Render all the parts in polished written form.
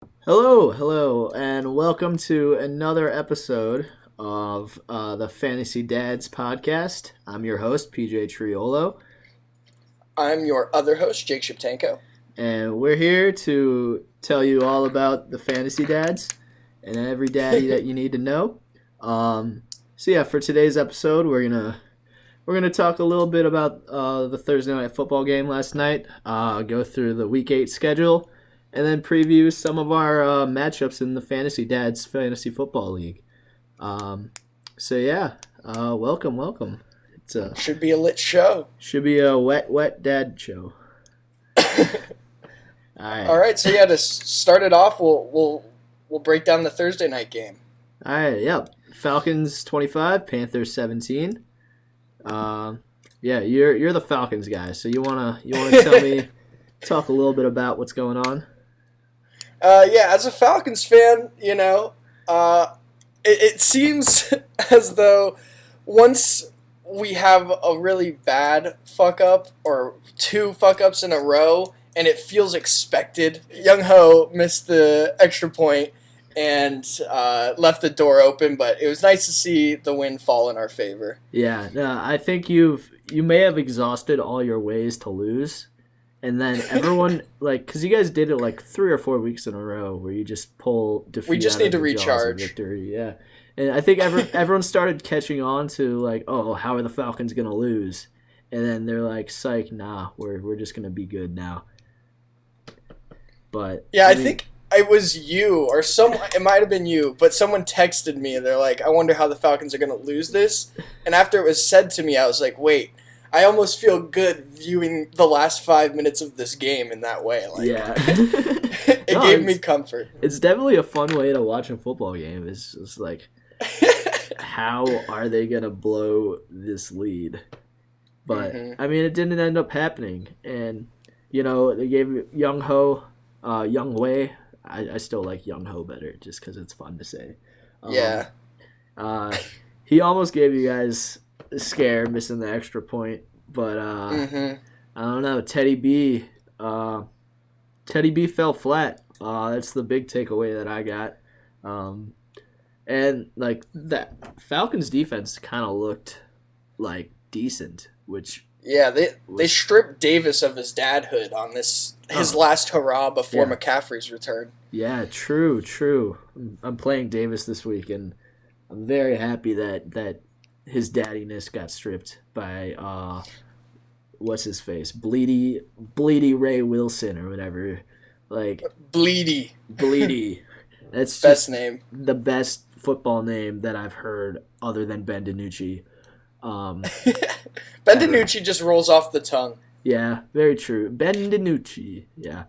Hello, and welcome to another episode of the Fantasy Dads podcast. I'm your host, PJ Triolo, I'm your other host, Jake Shiptanko. and we're here to tell you all about the Fantasy Dads and every daddy that you need to know. For today's episode, we're gonna talk a little bit about the Thursday night football game last night. Go through the Week 8 schedule, and then preview some of our matchups in the Fantasy Dads Fantasy Football League. Um, welcome. Should be a lit show. Should be a wet dad show. All All right, right, so yeah, to start it off, we'll break down the Thursday night game. all right. Yep. Falcons 25, Panthers 17. You're the Falcons guy, so you wanna tell me talk a little bit about what's going on. As a Falcons fan, it seems as though once we have a really bad fuck up or two fuck ups in a row, and it feels expected. Young Ho missed the extra point and left the door open, but it was nice to see the win fall in our favor. Yeah, no, I think you may have exhausted all your ways to lose, and then everyone because you guys did it like 3 or 4 weeks in a row where you just pull defeat. We just out need of to the jaws of recharge. victory. Yeah, and I think everyone started catching on to like, oh, how are the Falcons gonna lose? And then they're like, psych, nah, we're just gonna be good now. But Yeah, I think it was you or it might have been you, but someone texted me and they're like, I wonder how the Falcons are going to lose this. And after it was said to me, I was like, wait, I almost feel good viewing the last 5 minutes of this game in that way. Like, yeah, it No, gave me comfort. it's definitely a fun way to watch a football game. It's just like, how are they gonna blow this lead? But Mhm. I mean, it didn't end up happening, and they gave Young Wei. I still like Young Ho better, just because it's fun to say. Um, Yeah. uh, he almost gave you guys a scare, missing the extra point, but hmm I don't know. Teddy B fell flat. That's the big takeaway that I got. Um, and like that Falcons defense kind of looked like decent, which Yeah, they was stripped Davis of his dadhood on his oh, last hurrah before yeah, McCaffrey's return. yeah, true. I'm playing Davis this week, and I'm very happy that his daddiness got stripped by what's his face, Bleedy Ray Wilson or whatever, like Bleedy, Bleedy. That's best just name. the best football name that I've heard other than Ben DiNucci. Um, Ben ever. DiNucci just rolls off the tongue. Yeah, very true. Ben DiNucci. Yeah.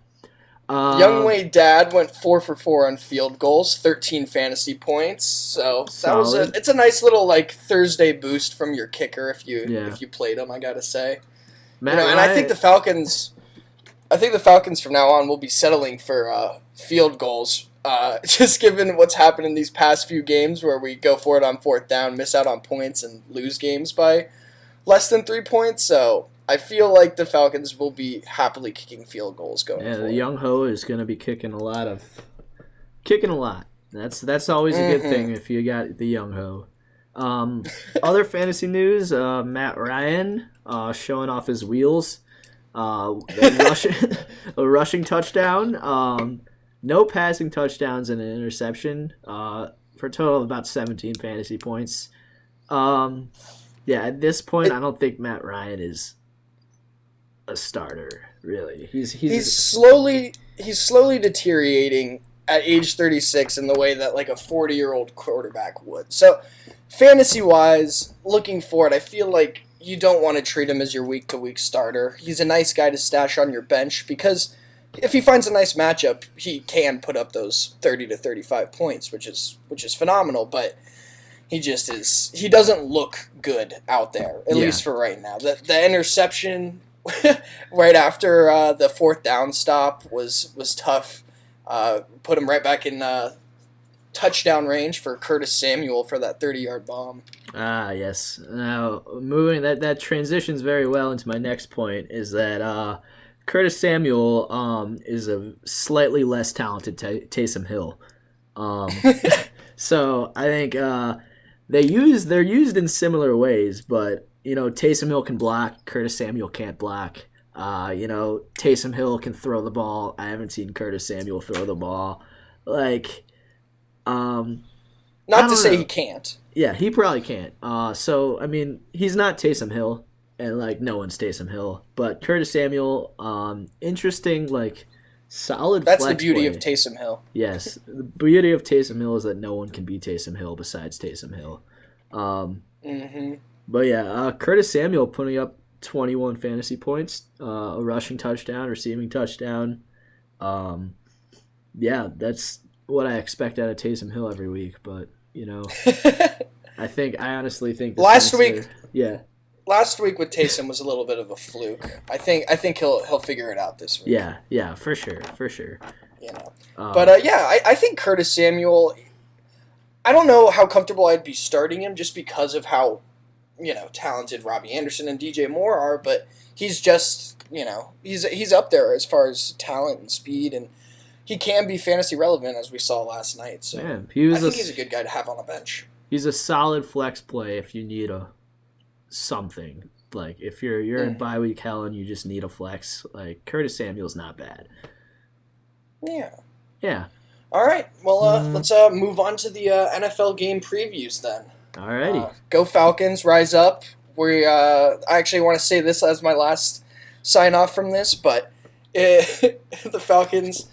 Young Um, Wade Dad went 4 for 4 on field goals, 13 fantasy points. So that was Solid. it's a nice little like Thursday boost from your kicker Yeah. if you played him. I gotta say, Matt and Ryan. I think the Falcons from now on will be settling for field goals. Just given what's happened in these past few games where we go for it on fourth down, miss out on points, and lose games by less than 3 points. So I feel like the Falcons will be happily kicking field goals going Yeah, the forward. young ho is gonna be kicking a lot. That's always a good thing hmm if you got the young ho. Um, Other fantasy news: Matt Ryan showing off his wheels. Rushing a rushing touchdown. No passing touchdowns and an interception. For a total of about 17 fantasy points. Um, yeah, at this point, It, I don't think Matt Ryan is a starter. Really, he's slowly deteriorating at age 36 in the way that like a 40-year-old quarterback would. So fantasy wise, looking forward, I feel like you don't want to treat him as your week to week starter. He's a nice guy to stash on your bench because if he finds a nice matchup, he can put up those 30 to 35 points, which is phenomenal, but he doesn't look good out there, at yeah. least for right now. The interception right after the fourth down stop was tough. Put him right back in touchdown range for Curtis Samuel for that 30-yard bomb. Ah, yes. Now moving that transitions very well into my next point is that Curtis Samuel is a slightly less talented Taysom Hill. Um, so I think they're used in similar ways, but Taysom Hill can block, Curtis Samuel can't block. Taysom Hill can throw the ball. I haven't seen Curtis Samuel throw the ball. Like, Not to say he can't. Yeah, he probably can't. So I mean, he's not Taysom Hill, and like no one's Taysom Hill. But Curtis Samuel, interesting, like solid. That's the flex beauty play. of Taysom Hill. Yes, the beauty of Taysom Hill is that no one can be Taysom Hill besides Taysom Hill. But yeah, Curtis Samuel putting up 21 fantasy points, a rushing touchdown, receiving touchdown. Yeah, that's what I expect out of Taysom Hill every week. But I honestly think the Last Saints week- yeah. Last week with Taysom was a little bit of a fluke. I think he'll figure it out this week. Yeah, for sure. But I think Curtis Samuel. I don't know how comfortable I'd be starting him just because of how talented Robbie Anderson and DJ Moore are, but he's just he's up there as far as talent and speed, and he can be fantasy relevant as we saw last night. So Man, I think he's a good guy to have on a bench. He's a solid flex play if you need something. Like if you're in bye week hell and you just need a flex, like Curtis Samuel's not bad. Yeah. All right. Well, let's move on to the NFL game previews then. Alrighty. Go Falcons, rise up. I actually want to say this as my last sign off from this, but the Falcons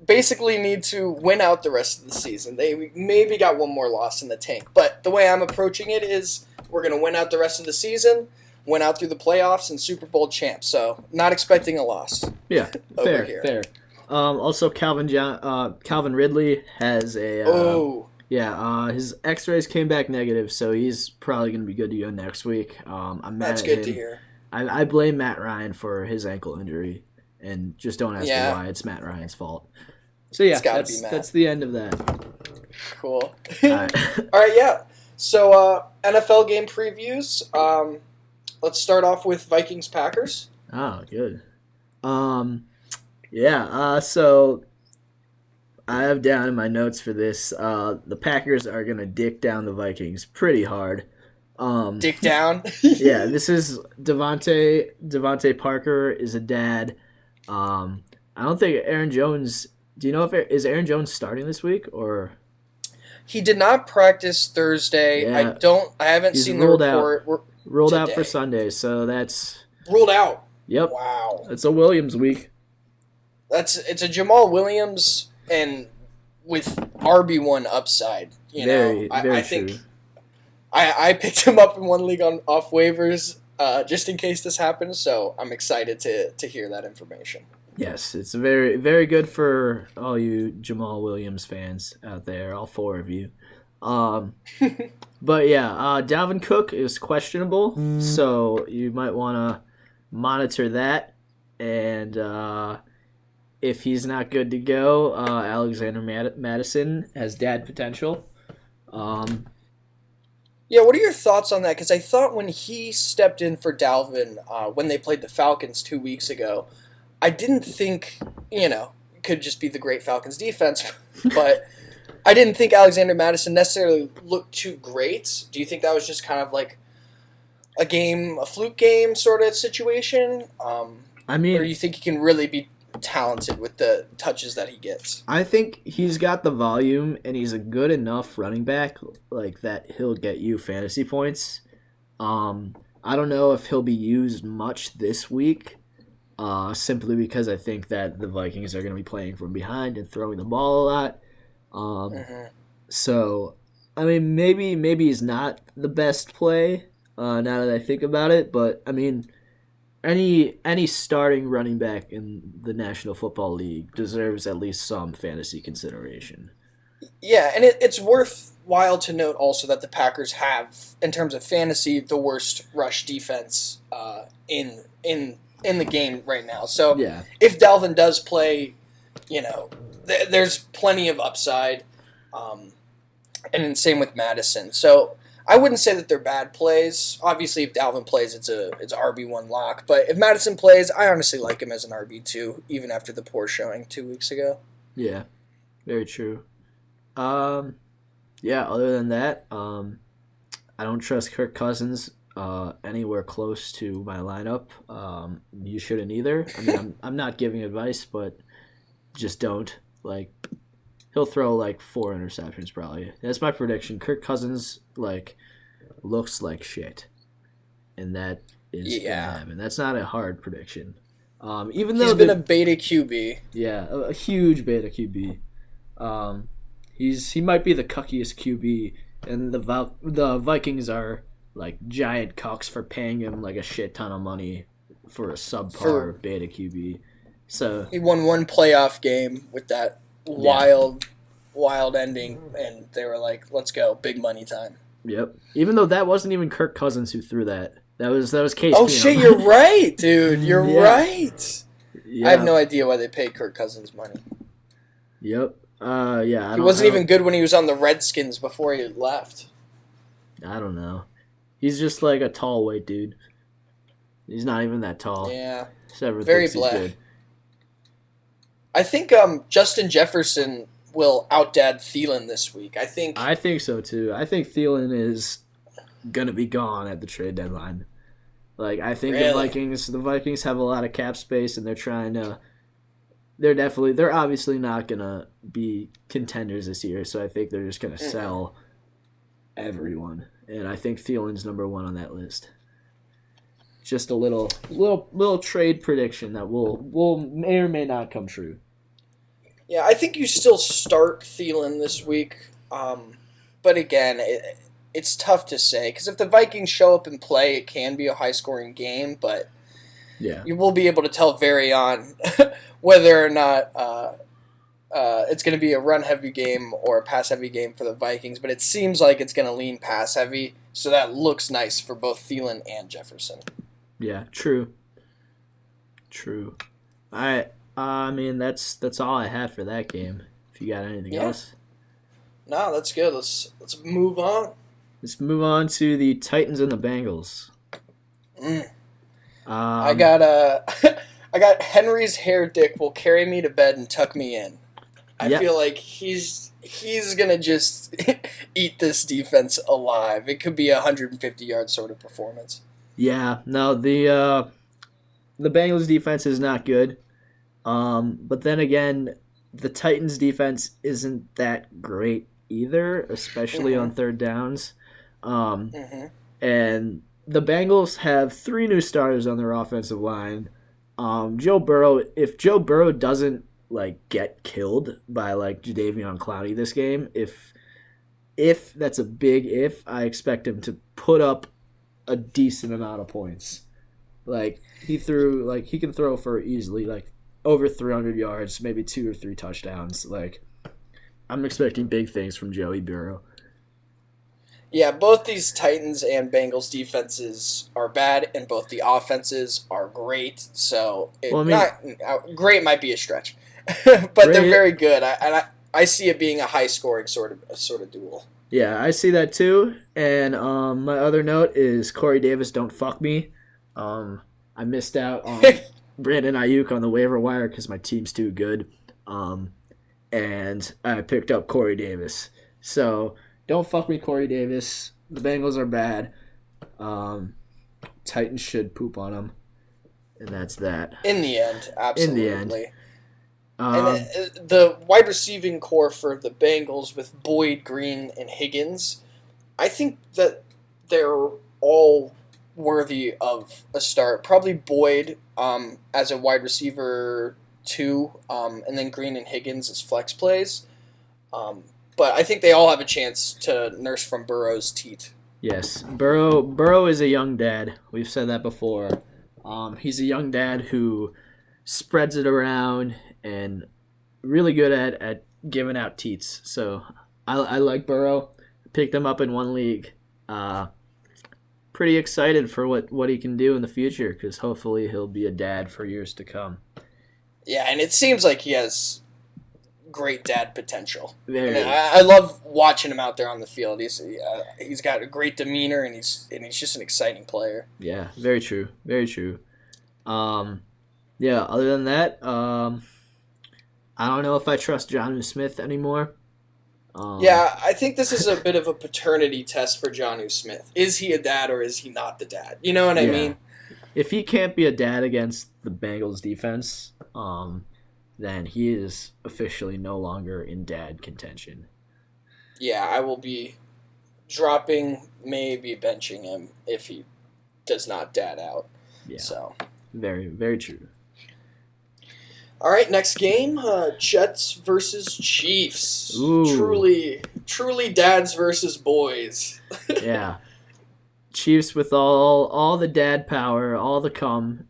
basically need to win out the rest of the season. They maybe got one more loss in the tank, but the way I'm approaching it is we're going to win out the rest of the season, win out through the playoffs, and Super Bowl champs. So not expecting a loss. Yeah, over here. fair. Also, Calvin Ridley has his X-rays came back negative, so he's probably going to be good to go next week. I'm mad That's at good him. to hear. I blame Matt Ryan for his ankle injury, and just don't ask me why. It's Matt Ryan's fault. So yeah, that's the end of that. Cool. All right. All right, yeah. So NFL game previews. Let's start off with Vikings-Packers. Oh, good. So I have down in my notes for this, the Packers are going to dick down the Vikings pretty hard. Dick down? Yeah, this is Devontae Parker is a dad. I don't think Aaron Jones, do you know if is Aaron Jones starting this week or? He did not practice Thursday. Yeah. I haven't seen the report. Rolled out for Sunday, so that's ruled out. Yep. Wow. It's a Williams week. It's a Jamal Williams and with RB1 upside. I think true. I picked him up in one league off waivers just in case this happens, so I'm excited to hear that information. Yes, it's very, very good for all you Jamal Williams fans out there, all four of you. But yeah, Dalvin Cook is questionable, so you might want to monitor that. And if he's not good to go, Alexander Madison has dad potential. Yeah, what are your thoughts on that? Because I thought when he stepped in for Dalvin when they played the Falcons 2 weeks ago, I didn't think, it could just be the great Falcons defense, but I didn't think Alexander Madison necessarily looked too great. Do you think that was just kind of like a fluke game sort of situation? Or you think he can really be talented with the touches that he gets? I think he's got the volume, and he's a good enough running back like that he'll get you fantasy points. I don't know if he'll be used much this week, simply because I think that the Vikings are going to be playing from behind and throwing the ball a lot. So, maybe he's not the best play now that I think about it, but any starting running back in the National Football League deserves at least some fantasy consideration. Yeah, and it's worthwhile to note also that the Packers have, in terms of fantasy, the worst rush defense in the game right now. So yeah. If Dalvin does play, there's plenty of upside, and same with Madison. So I wouldn't say that they're bad plays. Obviously, if Dalvin plays, it's a RB1 lock. But if Madison plays, I honestly like him as an RB2, even after the poor showing 2 weeks ago. Yeah, very true. Yeah, other than that, I don't trust Kirk Cousins anywhere close to my lineup. You shouldn't either. I mean, I'm not giving advice, but just don't. Like, he'll throw like 4 interceptions probably. That's my prediction. Kirk Cousins looks like shit, and that is gonna happen. That's not a hard prediction. Even though he's been a beta QB. Yeah, a huge beta QB. He might be the cuckiest QB, and the Vikings are like giant cocks for paying him like a shit ton of money for a subpar beta QB. So he won one playoff game with that wild ending, and they were like, "Let's go, big money time." Yep. Even though that wasn't even Kirk Cousins who threw that. That was Case Oh Keenum. shit, you're right, dude. You're right. Yeah. I have no idea why they paid Kirk Cousins money. Yep. Yeah. He wasn't even good when he was on the Redskins before he left. I don't know. He's just like a tall white dude. He's not even that tall. Yeah. Very black. He's good. I think Justin Jefferson will outdad Thielen this week. I think so too. I think Thielen is gonna be gone at the trade deadline. Like, I think the Vikings have a lot of cap space, and they're obviously not gonna be contenders this year. So I think they're just gonna sell everyone, and I think Thielen's number 1 on that list. Just a little trade prediction that will may or may not come true. Yeah, I think you still start Thielen this week, but again, it's tough to say because if the Vikings show up and play, it can be a high-scoring game, but you will be able to tell very on whether or not it's going to be a run-heavy game or a pass-heavy game for the Vikings, but it seems like it's going to lean pass-heavy, so that looks nice for both Thielen and Jefferson. Yeah, true. I mean, that's all I have for that game. If you got anything else. No, that's good. Let's move on. Let's move on to the Titans and the Bengals. I got Henry's hair dick will carry me to bed and tuck me in. I feel like he's gonna just eat this defense alive. It could be a 150-yard sort of performance. Yeah, no, the Bengals defense is not good. But then again, the Titans defense isn't that great either, especially on third downs. And the Bengals have 3 new starters on their offensive line. Joe Burrow, if Joe Burrow doesn't get killed by Jadeveon Clowney this game, if that's a big if, I expect him to put up a decent amount of points. He can throw for easily over 300 yards, maybe 2 or 3 touchdowns. I'm expecting big things from Joey Burrow. Yeah, both these Titans and Bengals defenses are bad, and both the offenses are great. So, great might be a stretch, but they're very good. I see it being a high-scoring sort of duel. Yeah, I see that too. And my other note is Corey Davis, don't fuck me. I missed out on Brandon Ayuk on the waiver wire because my team's too good. And I picked up Corey Davis. So don't fuck me, Corey Davis. The Bengals are bad. Titans should poop on them. And that's that. In the end, absolutely. In the end. And the wide receiving core for the Bengals with Boyd, Green, and Higgins, I think that they're all worthy of a start. Probably Boyd as a wide receiver 2, and then Green and Higgins as flex plays. But I think they all have a chance to nurse from Burrow's teat. Yes, Burrow is a young dad. We've said that before. He's a young dad who spreads it around and really good at giving out teats. So I like Burrow. Picked him up in one league. Pretty excited for what he can do in the future because hopefully he'll be a dad for years to come. Yeah, and it seems like he has great dad potential. Very. I mean, I love watching him out there on the field. He's got a great demeanor, and he's just an exciting player. Yeah, very true. Very true. Yeah, other than that, I don't know if I trust Jonnu Smith anymore. Yeah, I think this is a bit of a paternity test for Jonnu Smith. Is he a dad or is he not the dad? You know what I mean? If he can't be a dad against the Bengals defense, then he is officially no longer in dad contention. Yeah, I will be dropping, maybe benching him if he does not dad out. Yeah. So very, very true. All right, next game, Jets versus Chiefs. Ooh. Truly dads versus boys. Yeah. Chiefs with all the dad power, all the cum.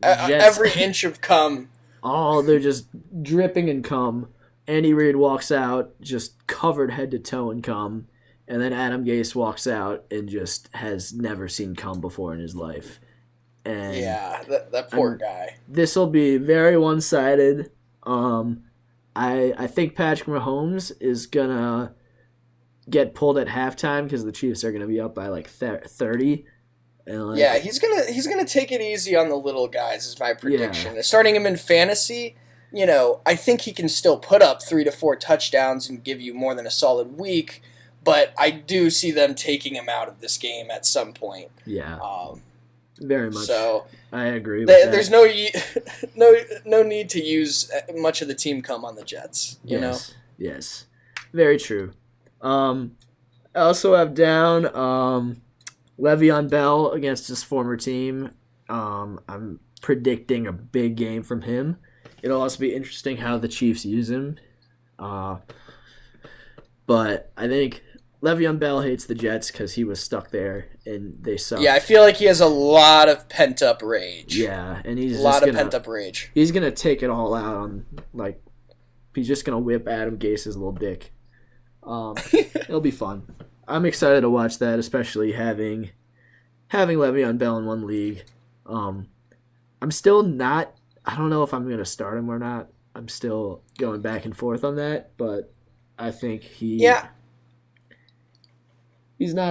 Every inch of cum. They're just dripping in cum. Andy Reid walks out just covered head to toe in cum, and then Adam Gase walks out and just has never seen cum before in his life. And yeah, that poor guy. This will be very one-sided. I think Patrick Mahomes is gonna get pulled at halftime because the Chiefs are gonna be up by like 30. And yeah, he's gonna take it easy on the little guys. Is my prediction. Yeah. Starting him in fantasy, I think he can still put up 3 to 4 touchdowns and give you more than a solid week. But I do see them taking him out of this game at some point. Yeah. Very much. So I agree with that. There's no need to use much of the team cum on the Jets. You know. Yes. Very true. I also have down Le'Veon Bell against his former team. I'm predicting a big game from him. It'll also be interesting how the Chiefs use him. But I think Le'Veon Bell hates the Jets because he was stuck there and they suck. Yeah, I feel like he has a lot of pent-up rage. Yeah, and he's pent-up rage. He's going to take it all out on, he's just going to whip Adam Gase's little dick. It'll be fun. I'm excited to watch that, especially having Le'Veon Bell in one league. I'm still not, I don't know if I'm going to start him or not. I'm still going back and forth on that, but I think he's not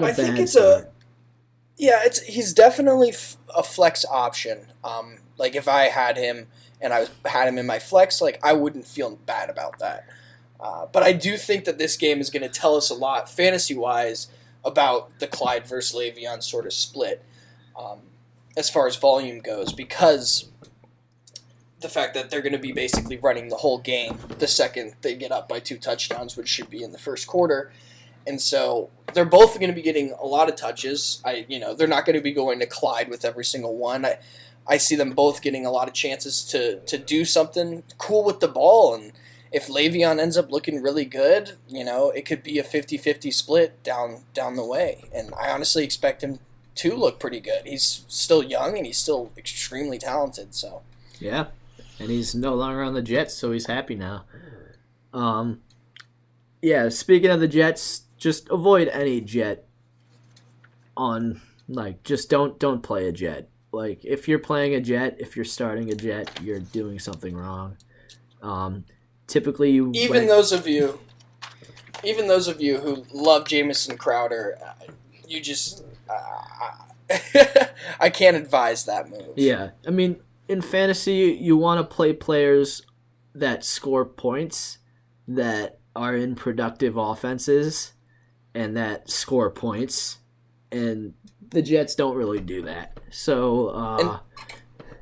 a bad think it's start. He's definitely a flex option. If I had him and I had him in my flex, I wouldn't feel bad about that. But I do think that this game is going to tell us a lot, fantasy-wise, about the Clyde versus Le'Veon sort of split as far as volume goes, because the fact that they're going to be basically running the whole game the second they get up by 2 touchdowns, which should be in the first quarter. And so they're both going to be getting a lot of touches. They're not going to be going to Clyde with every single one. I see them both getting a lot of chances to do something cool with the ball. And if Le'Veon ends up looking really good, it could be a 50-50 split down the way. And I honestly expect him to look pretty good. He's still young and he's still extremely talented. So yeah, and he's no longer on the Jets, so he's happy now. Yeah, speaking of the Jets, just avoid any Jet on, just don't play a Jet. If you're playing a Jet, if you're starting a Jet, you're doing something wrong. Typically, even those of you who love Jamison Crowder, you just I can't advise that move. Yeah, I mean, in fantasy, you want to play players that score points, that are in productive offenses, and that score points, and the Jets don't really do that. So, and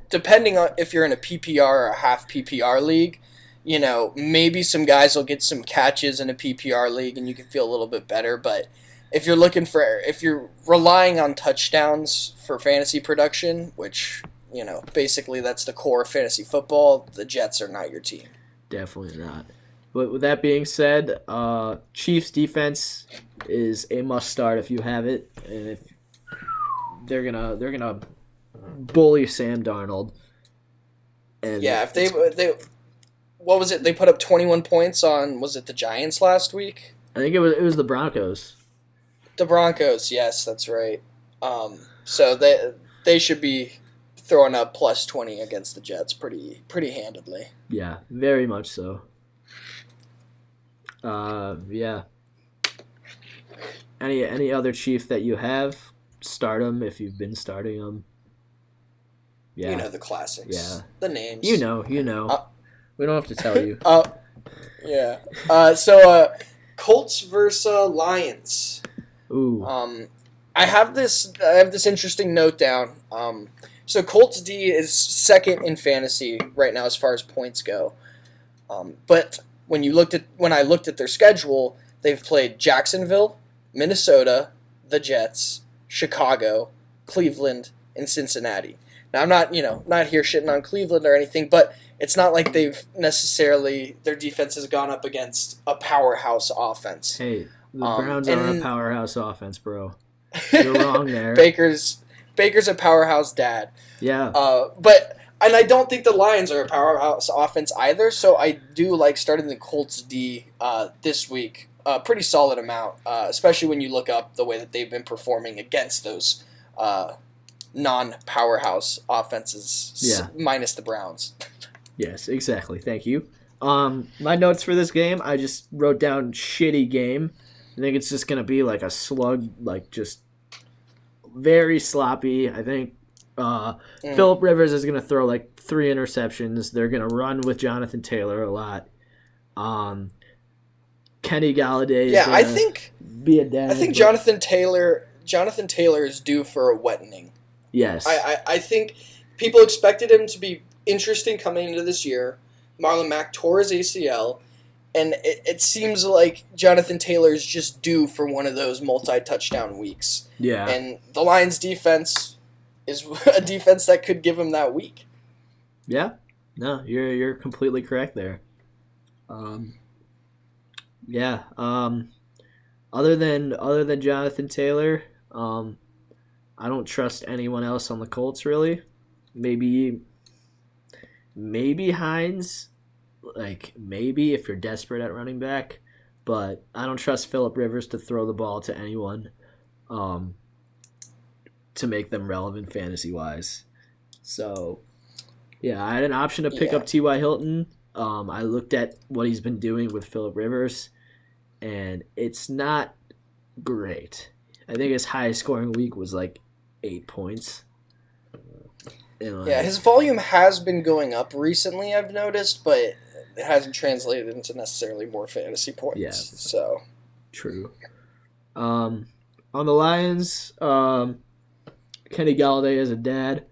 depending on if you're in a PPR or a half PPR league, maybe some guys will get some catches in a PPR league and you can feel a little bit better. But if you're relying on touchdowns for fantasy production, which, basically that's the core of fantasy football, the Jets are not your team. Definitely not. But with that being said, Chiefs defense is a must start if you have it, and if they're gonna bully Sam Darnold. And yeah, if they what was it? They put up 21 points on, was it the Giants last week? I think it was the Broncos. The Broncos, yes, that's right. So they should be throwing up plus 20 against the Jets pretty handedly. Yeah, very much so. Yeah. Any other Chief that you have? Start them if you've been starting them. Yeah. You know the classics. Yeah. The names. You know. We don't have to tell you. Yeah. Colts versus Lions. Ooh. I have this interesting note down. So Colts D is second in fantasy right now as far as points go. But when I looked at their schedule, they've played Jacksonville, Minnesota, the Jets, Chicago, Cleveland, and Cincinnati. Now I'm not here shitting on Cleveland or anything, but it's not like they've necessarily their defense has gone up against a powerhouse offense. Hey, the Browns are a powerhouse offense, bro. You're wrong there. Baker's a powerhouse dad. Yeah. And I don't think the Lions are a powerhouse offense either, so I do like starting the Colts D this week. A pretty solid amount, especially when you look up the way that they've been performing against those non-powerhouse offenses, minus the Browns. Yes, exactly. Thank you. My notes for this game, I just wrote down shitty game. I think it's just going to be like a slug, like just very sloppy. I think Phillip Rivers is going to throw like 3 interceptions. They're going to run with Jonathan Taylor a lot. Kenny Galladay is I think be a dad. I think Jonathan Taylor is due for a wettening. Yes. I think people expected him to be interesting coming into this year. Marlon Mack tore his ACL, and it seems like Jonathan Taylor is just due for one of those multi-touchdown weeks. Yeah. And the Lions' defense is a defense that could give him that week. Yeah. No, you're completely correct there. Yeah. Other than Jonathan Taylor, I don't trust anyone else on the Colts really. Maybe Hines, like maybe if you're desperate at running back, but I don't trust Phillip Rivers to throw the ball to anyone, to make them relevant fantasy wise. So, yeah, I had an option to pick up T.Y. Hilton. I looked at what he's been doing with Phillip Rivers, and it's not great. I think his highest scoring week was like 8 points. His volume has been going up recently, I've noticed, but it hasn't translated into necessarily more fantasy points. Yeah. So true. On the Lions, Kenny Galladay is a dad.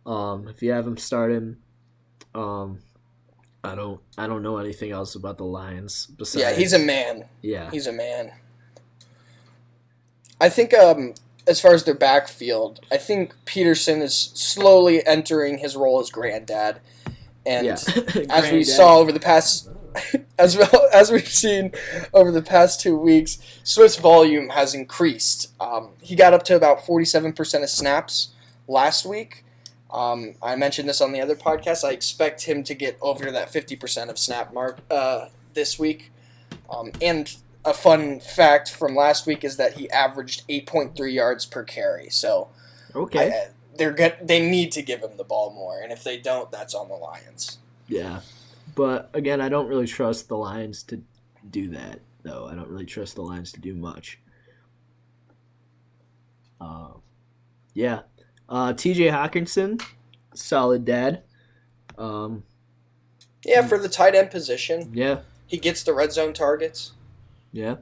If you have him, start him. I don't know anything else about the Lions besides. He's a man. Yeah, he's a man. I think as far as their backfield, I think Peterson is slowly entering his role as granddad, and as we saw over the past, as we've seen over the past 2 weeks, Swift's volume has increased. He got up to about 47% of snaps last week. I mentioned this on the other podcast. I expect him to get over that 50% of snap mark this week. And a fun fact from last week is that he averaged 8.3 yards per carry. So they need to give him the ball more, and if they don't, that's on the Lions. Yeah, but again, I don't really trust the Lions to do that, though. I don't really trust the Lions to do much. T.J. Hockenson, solid dad. For the tight end position. Yeah. He gets the red zone targets. Yeah.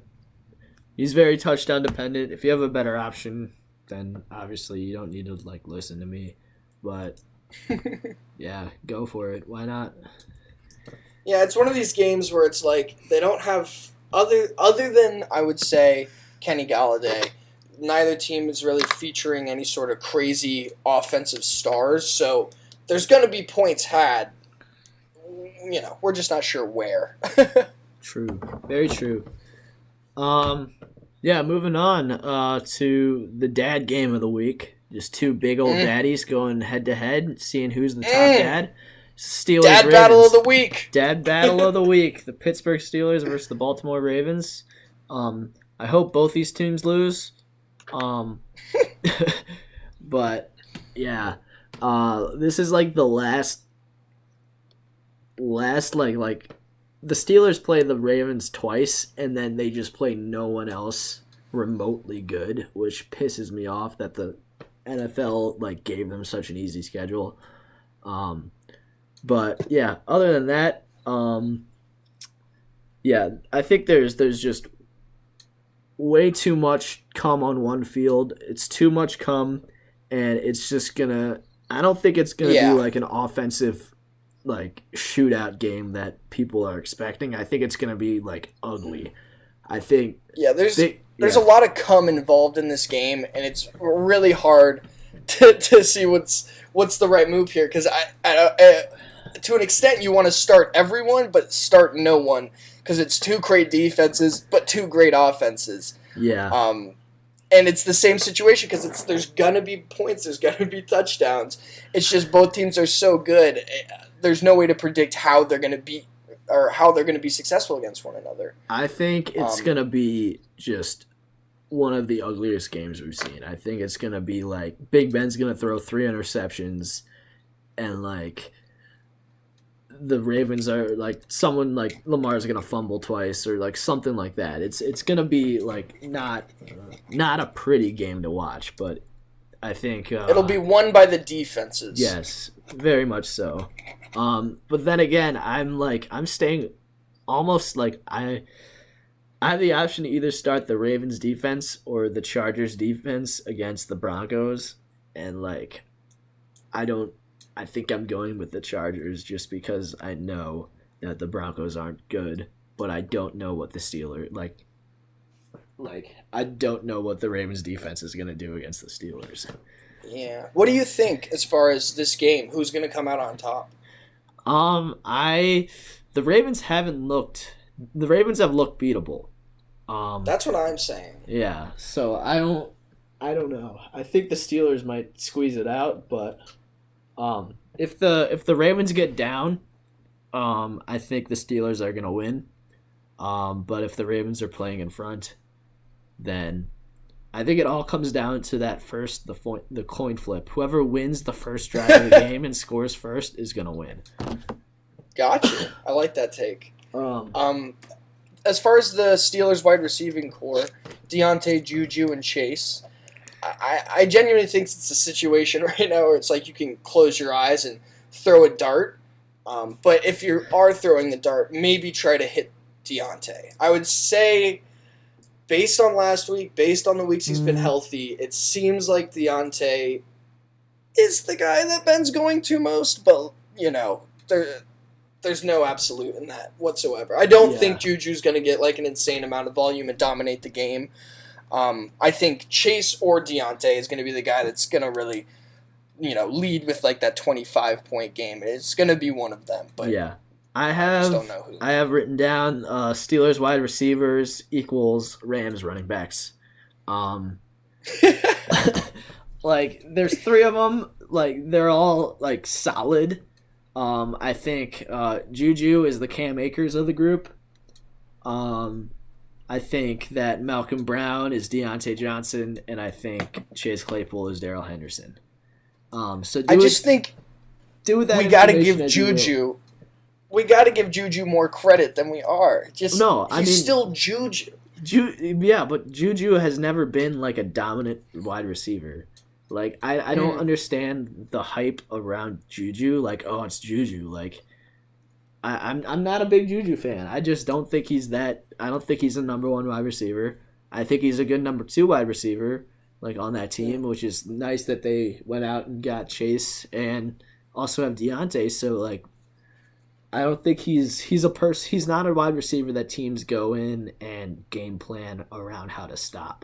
He's very touchdown dependent. If you have a better option, then obviously you don't need to listen to me. But yeah, go for it. Why not? Yeah, it's one of these games where it's like they don't have other than I would say Kenny Galladay, neither team is really featuring any sort of crazy offensive stars. So there's going to be points had. We're just not sure where. True. Very true. Moving on to the dad game of the week. Just 2 big old daddies going head to head, seeing who's the top dad. Steelers. Dad Ravens. battle of the week. Dad battle of the week. The Pittsburgh Steelers versus the Baltimore Ravens. I hope both these teams lose. But yeah, this is like the last the Steelers play the Ravens twice, and then they just play no one else remotely good, which pisses me off that the NFL like gave them such an easy schedule. But yeah, other than that, yeah, I think there's just way too much come on one field. It's too much come, and it's just gonna. I don't think it's gonna be like an offensive like shootout game that people are expecting. I think it's gonna be like ugly. I think there's a lot of cum involved in this game, and it's really hard to see what's the right move here, because I to an extent you want to start everyone but start no one, because it's two great defenses but two great offenses. Yeah. And it's the same situation, because there's gonna be points, there's gonna be touchdowns. It's just both teams are so good. There's no way to predict how they're gonna be or how they're gonna be successful against one another. I think it's gonna be just one of the ugliest games we've seen. I think it's gonna be like Big Ben's gonna throw 3 interceptions, and like the Ravens are like someone like Lamar's gonna fumble twice or like something like that. It's gonna be like not a pretty game to watch, but I think it'll be won by the defenses. Yes, very much so. But then again, I'm staying almost like I have the option to either start the Ravens defense or the Chargers defense against the Broncos, and like I think I'm going with the Chargers just because I know that the Broncos aren't good, but I don't know what the Steelers like I don't know what the Ravens defense is going to do against the Steelers. Yeah. What do you think as far as this game? Who's going to come out on top? The Ravens have looked beatable. That's what I'm saying. Yeah. So I don't know. I think the Steelers might squeeze it out, but if the Ravens get down, I think the Steelers are gonna win. But if the Ravens are playing in front, then I think it all comes down to the coin flip. Whoever wins the first drive of the game and scores first is gonna win. Gotcha. I like that take. As far as the Steelers wide receiving core, Deontay, Juju, and Chase, I genuinely think it's a situation right now where it's like you can close your eyes and throw a dart. But if you are throwing the dart, maybe try to hit Deontay. I would say, based on last week, based on the weeks he's been healthy, it seems like Deontay is the guy that Ben's going to most. But, there's no absolute in that whatsoever. I don't think Juju's going to get like an insane amount of volume and dominate the game. I think Chase or Deontay is going to be the guy that's going to really, lead with like that 25-point game. It's going to be one of them. But yeah, I just don't know who. I have written down Steelers wide receivers equals Rams running backs. Like there's 3 of them. Like they're all like solid. I think Juju is the Cam Akers of the group. I think that Malcolm Brown is Deontay Johnson, and I think Chase Claypool is Darrell Henderson. Think do that. We got to give Juju. We got to give Juju more credit than we are. He's still Juju. But Juju has never been like a dominant wide receiver. Like I don't understand the hype around Juju. Like, oh, it's Juju. Like I'm not a big Juju fan. I just don't think he's that. I don't think he's a number 1 wide receiver. I think he's a good number 2 wide receiver, like on that team, which is nice that they went out and got Chase and also have Deontay. So like, I don't think he's not a wide receiver that teams go in and game plan around how to stop.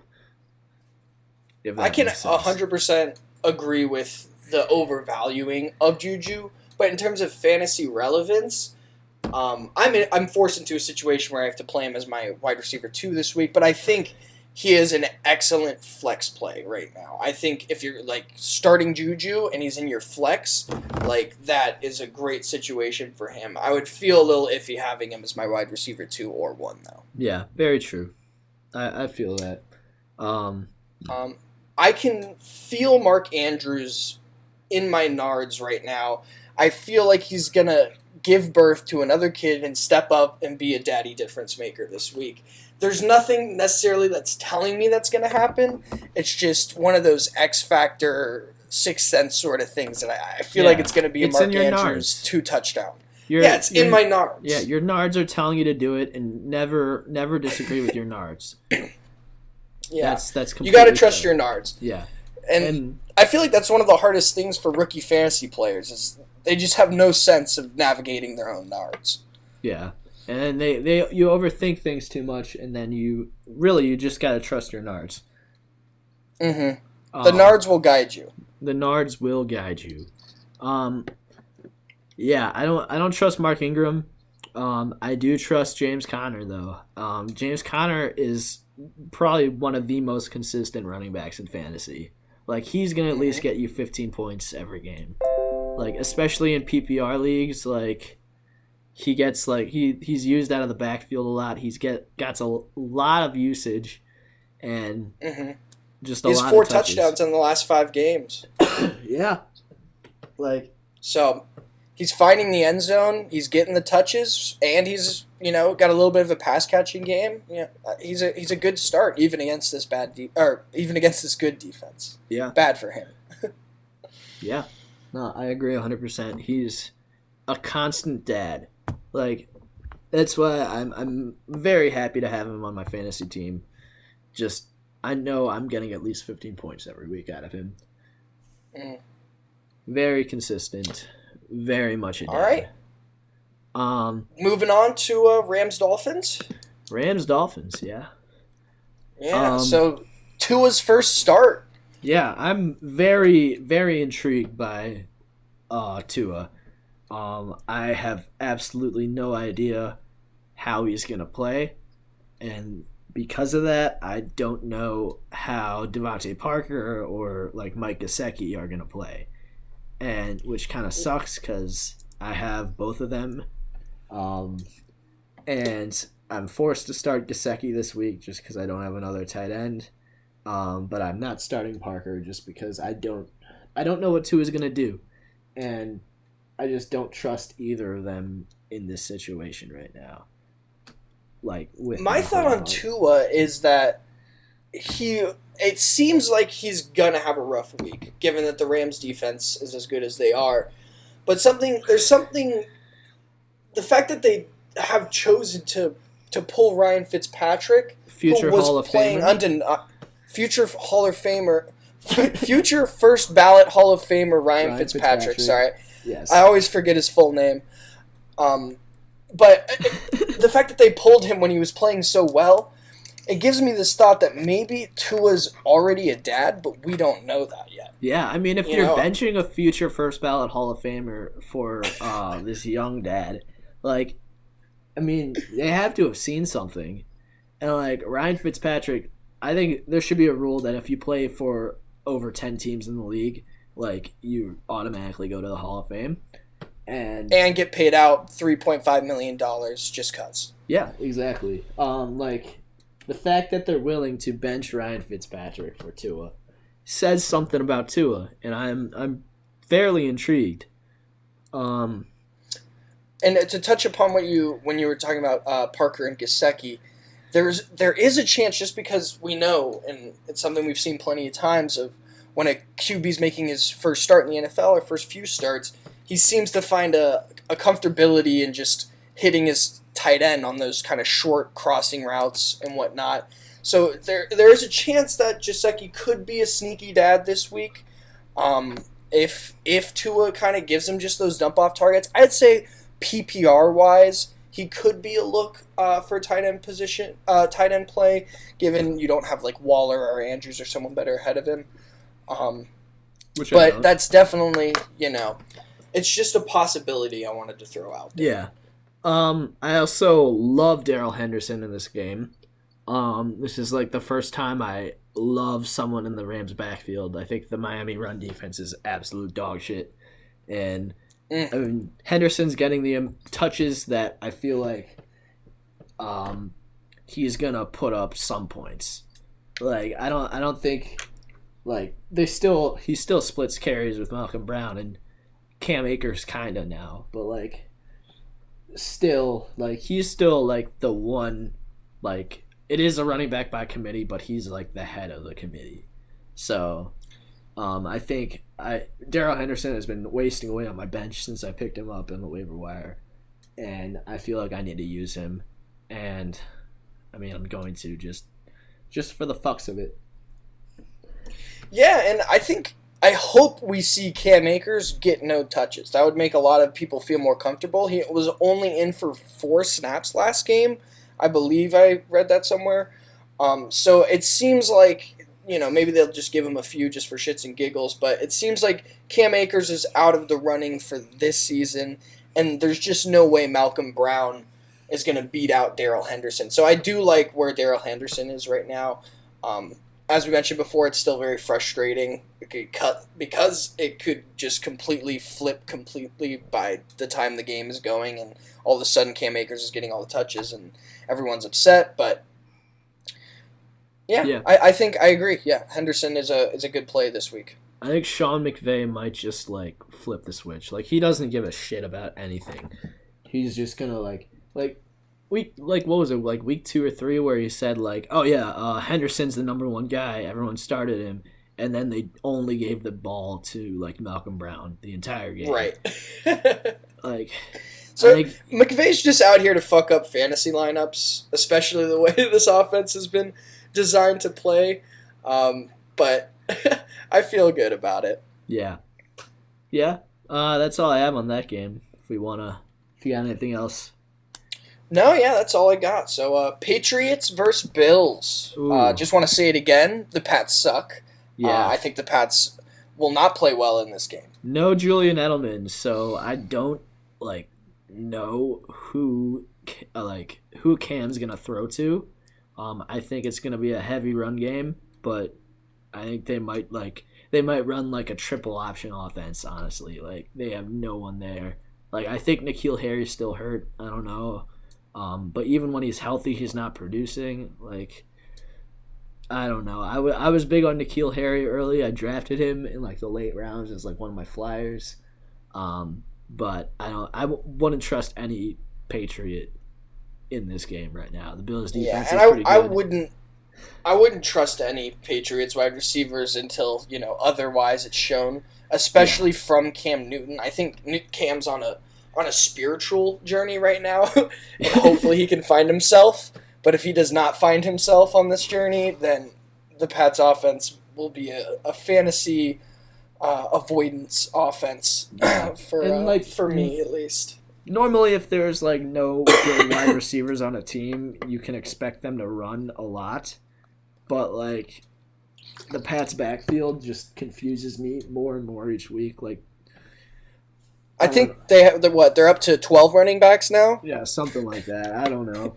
I can 100% agree with the overvaluing of Juju, but in terms of fantasy relevance, I'm forced into a situation where I have to play him as my wide receiver 2 this week, but I think he is an excellent flex play right now. I think if you're like starting Juju and he's in your flex, like that is a great situation for him. I would feel a little iffy having him as my wide receiver 2 or 1 though. Yeah, very true. I feel that. I can feel Mark Andrews in my nards right now. I feel like he's going to give birth to another kid and step up and be a daddy difference maker this week. There's nothing necessarily that's telling me that's going to happen. It's just one of those X Factor, Sixth Sense sort of things that I feel like it's going to be a Mark Andrews 2-touchdown. It's in my nards. Yeah, your nards are telling you to do it, and never disagree with your nards. Yeah, that's completely you got to trust your nards. Yeah, and I feel like that's one of the hardest things for rookie fantasy players is they just have no sense of navigating their own nards. Yeah, and you overthink things too much, and then you just got to trust your nards. Mm-hmm. The nards will guide you. The nards will guide you. Yeah, I don't trust Mark Ingram. I do trust James Conner though. James Conner is probably one of the most consistent running backs in fantasy. Like he's gonna at least get you 15 points every game. Like especially in PPR leagues, like he gets like he's used out of the backfield a lot. He's got a lot of usage, and just a lot. He has 4 touchdowns in the last 5 games. Yeah, like so. He's finding the end zone. He's getting the touches, and he's got a little bit of a pass catching game. Yeah, he's a good start even against this even against this good defense. Yeah, bad for him. Yeah, no, I agree 100%. He's a constant dad. Like that's why I'm very happy to have him on my fantasy team. Just I know I'm getting at least 15 points every week out of him. Very consistent. Very much a dad. All right. Moving on to Rams-Dolphins. Rams-Dolphins, yeah. Yeah, so Tua's first start. Yeah, I'm very, very intrigued by Tua. I have absolutely no idea how he's going to play. And because of that, I don't know how Devontae Parker or like Mike Gesicki are going to play. And which kind of sucks because I have both of them, and I'm forced to start Gesicki this week just because I don't have another tight end. But I'm not starting Parker just because I don't know what Tua is gonna do, and I just don't trust either of them in this situation right now. Like with my thought on Tua is that it seems like he's gonna have a rough week, given that the Rams' defense is as good as they are. But the fact that they have chosen to pull Ryan Fitzpatrick, future Hall of Famer, future first ballot Hall of Famer Ryan Fitzpatrick. Sorry, yes, I always forget his full name. But the fact that they pulled him when he was playing so well. It gives me this thought that maybe Tua's already a dad, but we don't know that yet. Yeah, I mean, if you're benching a future first ballot Hall of Famer for this young dad, like, I mean, they have to have seen something. And, like, Ryan Fitzpatrick, I think there should be a rule that if you play for over 10 teams in the league, like, you automatically go to the Hall of Fame. And get paid out $3.5 million just cuts. Yeah, exactly. Like... The fact that they're willing to bench Ryan Fitzpatrick for Tua says something about Tua, and I'm fairly intrigued. And to touch upon when you were talking about Parker and Gesicki, there is a chance, just because we know, and it's something we've seen plenty of times, of when a QB's making his first start in the NFL or first few starts, he seems to find a comfortability in just hitting his tight end on those kind of short crossing routes and whatnot. So there is a chance that Gesicki could be a sneaky dad this week. If Tua kind of gives him just those dump off targets, I'd say PPR wise he could be a look for tight end play, given you don't have like Waller or Andrews or someone better ahead of him. But that's definitely it's just a possibility I wanted to throw out there. Yeah. I also love Darrell Henderson in this game. This is like the first time I love someone in the Rams backfield. I think the Miami run defense is absolute dog shit. And I mean, Henderson's getting the touches that I feel like he's gonna put up some points. Like I don't think like he still splits carries with Malcolm Brown, and Cam Akers kind of now, but like still like he's still like the one, like it is a running back by committee, but he's like the head of the committee. So I think Darrell Henderson has been wasting away on my bench since I picked him up in the waiver wire, and I feel like I need to use him. And I mean, I'm going to just for the fucks of it. Yeah, and I hope we see Cam Akers get no touches. That would make a lot of people feel more comfortable. He was only in for 4 snaps last game. I believe I read that somewhere. So it seems like, maybe they'll just give him a few just for shits and giggles, but it seems like Cam Akers is out of the running for this season, and there's just no way Malcolm Brown is going to beat out Darrell Henderson. So I do like where Darrell Henderson is right now. As we mentioned before, it's still very frustrating because it could just flip completely by the time the game is going, and all of a sudden Cam Akers is getting all the touches and everyone's upset. But yeah. I think I agree. Yeah, Henderson is a good play this week. I think Sean McVay might just like flip the switch. Like he doesn't give a shit about anything. He's just gonna like what was it, like week 2 or 3 where he said like, oh yeah, Henderson's the number 1 guy, everyone started him, and then they only gave the ball to like Malcolm Brown the entire game. Right. Like, so McVay's just out here to fuck up fantasy lineups, especially the way this offense has been designed to play. But I feel good about it. Yeah. That's all I have on that game. If you got anything else. No, yeah, that's all I got. So, Patriots versus Bills. Just want to say it again. The Pats suck. Yeah. I think the Pats will not play well in this game. No Julian Edelman, so I don't know who Cam's gonna throw to. I think it's gonna be a heavy run game, but I think they might run like a triple option offense. Honestly, like they have no one there. Like I think N'Keal Harry's still hurt. I don't know. But even when he's healthy, he's not producing. Like, I don't know. I was big on N'Keal Harry early. I drafted him in like the late rounds as like one of my flyers. But I wouldn't trust any Patriot in this game right now. The Bills defense is pretty good. I wouldn't trust any Patriots wide receivers until otherwise it's shown. Especially from Cam Newton. I think Cam's on a spiritual journey right now, and hopefully he can find himself. But if he does not find himself on this journey, then the Pats offense will be a fantasy avoidance offense for me at least. Normally, if there's like no good wide receivers on a team, you can expect them to run a lot. But like the Pats backfield just confuses me more and more each week. Like, I think they're up to 12 running backs now? Yeah, something like that. I don't know.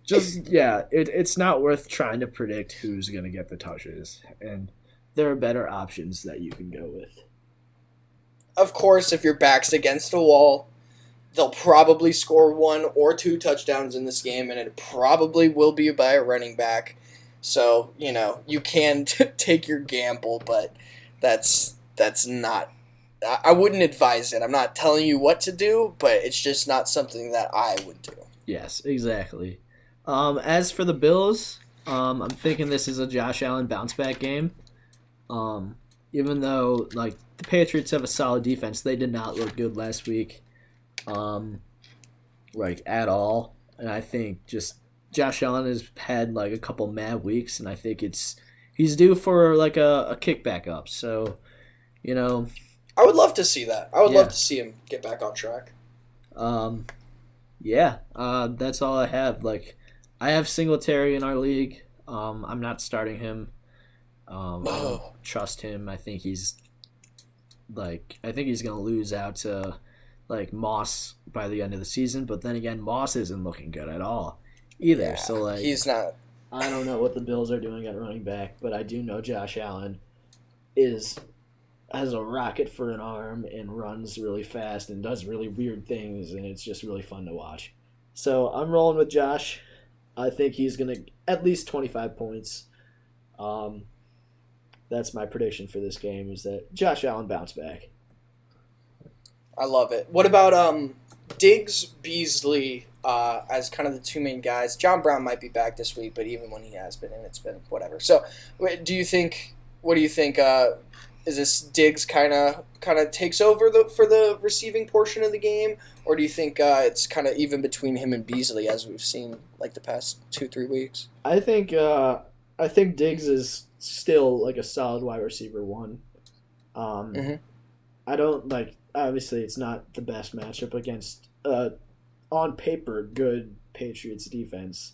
It's not worth trying to predict who's going to get the touches. And there are better options that you can go with. Of course, if your back's against the wall, they'll probably score 1 or 2 touchdowns in this game, and it probably will be by a running back. So, you can take your gamble, but that's not... I wouldn't advise it. I'm not telling you what to do, but it's just not something that I would do. Yes, exactly. As for the Bills, I'm thinking this is a Josh Allen bounce-back game. Even though like the Patriots have a solid defense, they did not look good last week, at all. And I think just Josh Allen has had like a couple mad weeks, and I think he's due for like a kickback up. So, I would love to see that. I would love to see him get back on track. That's all I have. Like, I have Singletary in our league. I'm not starting him. I don't trust him. I think he's gonna lose out to like Moss by the end of the season. But then again, Moss isn't looking good at all either. Yeah, so like he's not. I don't know what the Bills are doing at running back, but I do know Josh Allen has a rocket for an arm and runs really fast and does really weird things, and it's just really fun to watch. So I'm rolling with Josh. I think he's going to at least 25 points. That's my prediction for this game, is that Josh Allen bounce back. I love it. What about Diggs, Beasley as kind of the two main guys? John Brown might be back this week, but even when he has been, and it's been whatever. So, what do you think? Is this Diggs kind of takes over for the receiving portion of the game, or do you think it's kind of even between him and Beasley as we've seen like the past 2-3 weeks? I think Diggs is still like a solid wide receiver one. I don't like. Obviously, it's not the best matchup against on paper good Patriots defense,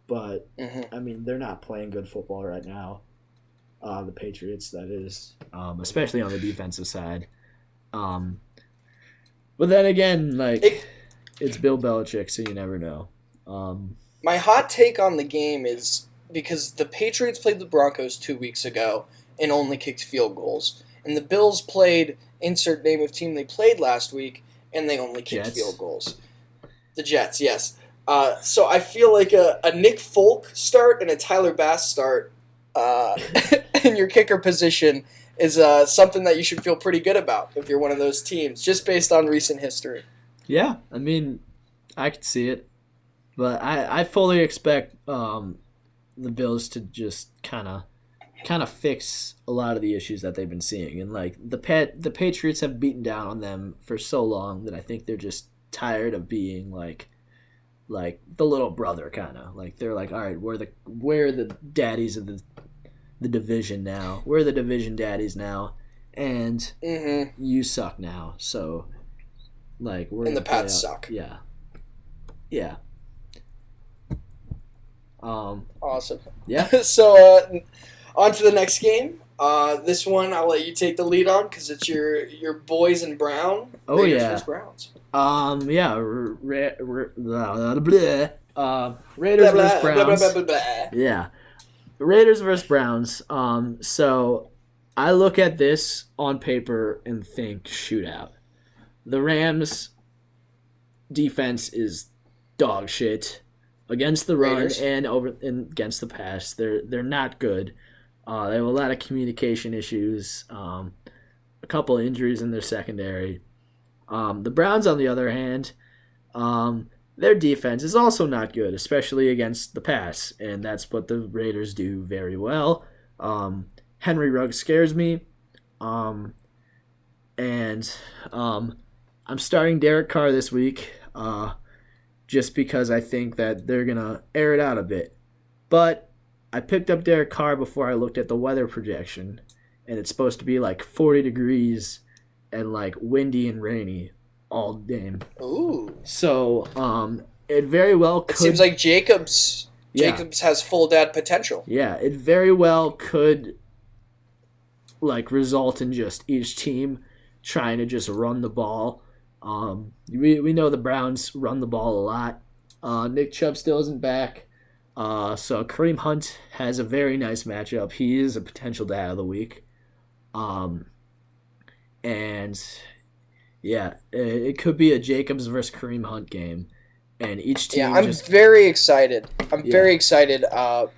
but I mean they're not playing good football right now. The Patriots, that is, especially on the defensive side. But then again, like it's Bill Belichick, so you never know. My hot take on the game is because the Patriots played the Broncos 2 weeks ago and only kicked field goals, and the Bills played insert name of team they played last week and they only kicked field goals. The Jets, yes. So I feel like a Nick Folk start and a Tyler Bass start in your kicker position is something that you should feel pretty good about if you're one of those teams, just based on recent history. Yeah, I mean, I could see it, but I fully expect the Bills to just kind of fix a lot of the issues that they've been seeing, and like the Patriots have beaten down on them for so long that I think they're just tired of being like the little brother kind of. Like they're like, all right, we're the daddies of the division now. We're the division daddies now, and you suck now. So, like, we're and the Pats suck. Yeah. Awesome. Yeah. So, on to the next game. This one I'll let you take the lead on because it's your boys in brown. Oh Raiders yeah. versus Browns. Yeah. Raiders versus Browns. Blah, blah, blah. Yeah. Raiders versus Browns. So I look at this on paper and think shootout. The Rams defense is dog shit against the run and against the pass. They're not good. They have a lot of communication issues. A couple of injuries in their secondary. The Browns, on the other hand, their defense is also not good, especially against the pass, and that's what the Raiders do very well. Henry Ruggs scares me, and I'm starting Derek Carr this week just because I think that they're going to air it out a bit. But I picked up Derek Carr before I looked at the weather projection, and it's supposed to be like 40 degrees and like windy and rainy all game. Ooh. So, it very well could... It seems like Jacobs has full dad potential. Yeah, it very well could like result in just each team trying to just run the ball. We know the Browns run the ball a lot. Nick Chubb still isn't back. So Kareem Hunt has a very nice matchup. He is a potential dad of the week. And yeah, it could be a Jacobs versus Kareem Hunt game. And each team I'm very excited. I'm very excited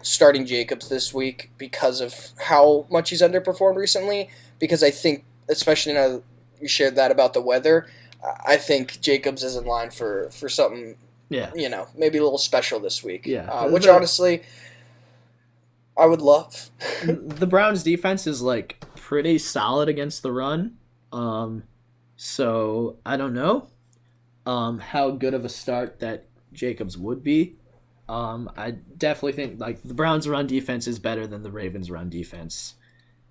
starting Jacobs this week because of how much he's underperformed recently. Because I think, especially now you shared that about the weather, I think Jacobs is in line for something, maybe a little special this week. Yeah. Which honestly, I would love. The Browns' defense is like pretty solid against the run. So I don't know how good of a start that Jacobs would be. I definitely think like the Browns' run defense is better than the Ravens' run defense,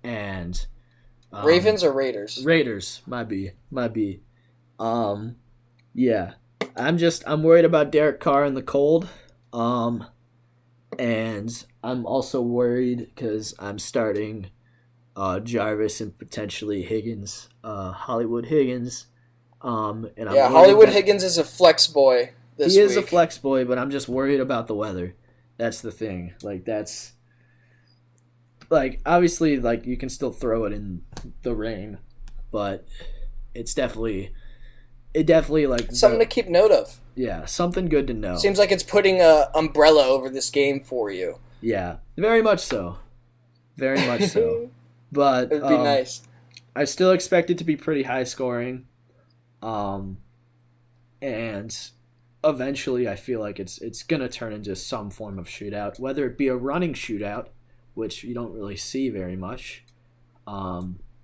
and Ravens or Raiders? Raiders might be. Yeah, I'm worried about Derek Carr in the cold, and I'm also worried because I'm starting Jarvis and potentially Higgins, Hollywood Higgins. Hollywood Higgins is a flex boy this week. He is a flex boy, but I'm just worried about the weather. That's the thing. Obviously, you can still throw it in the rain, but it's definitely something to keep note of. Yeah, something good to know. Seems like it's putting a umbrella over this game for you. Yeah, very much so. Very much so. But it'd be nice. I still expect it to be pretty high scoring. Um, and eventually I feel like it's gonna turn into some form of shootout, whether it be a running shootout, which you don't really see very much,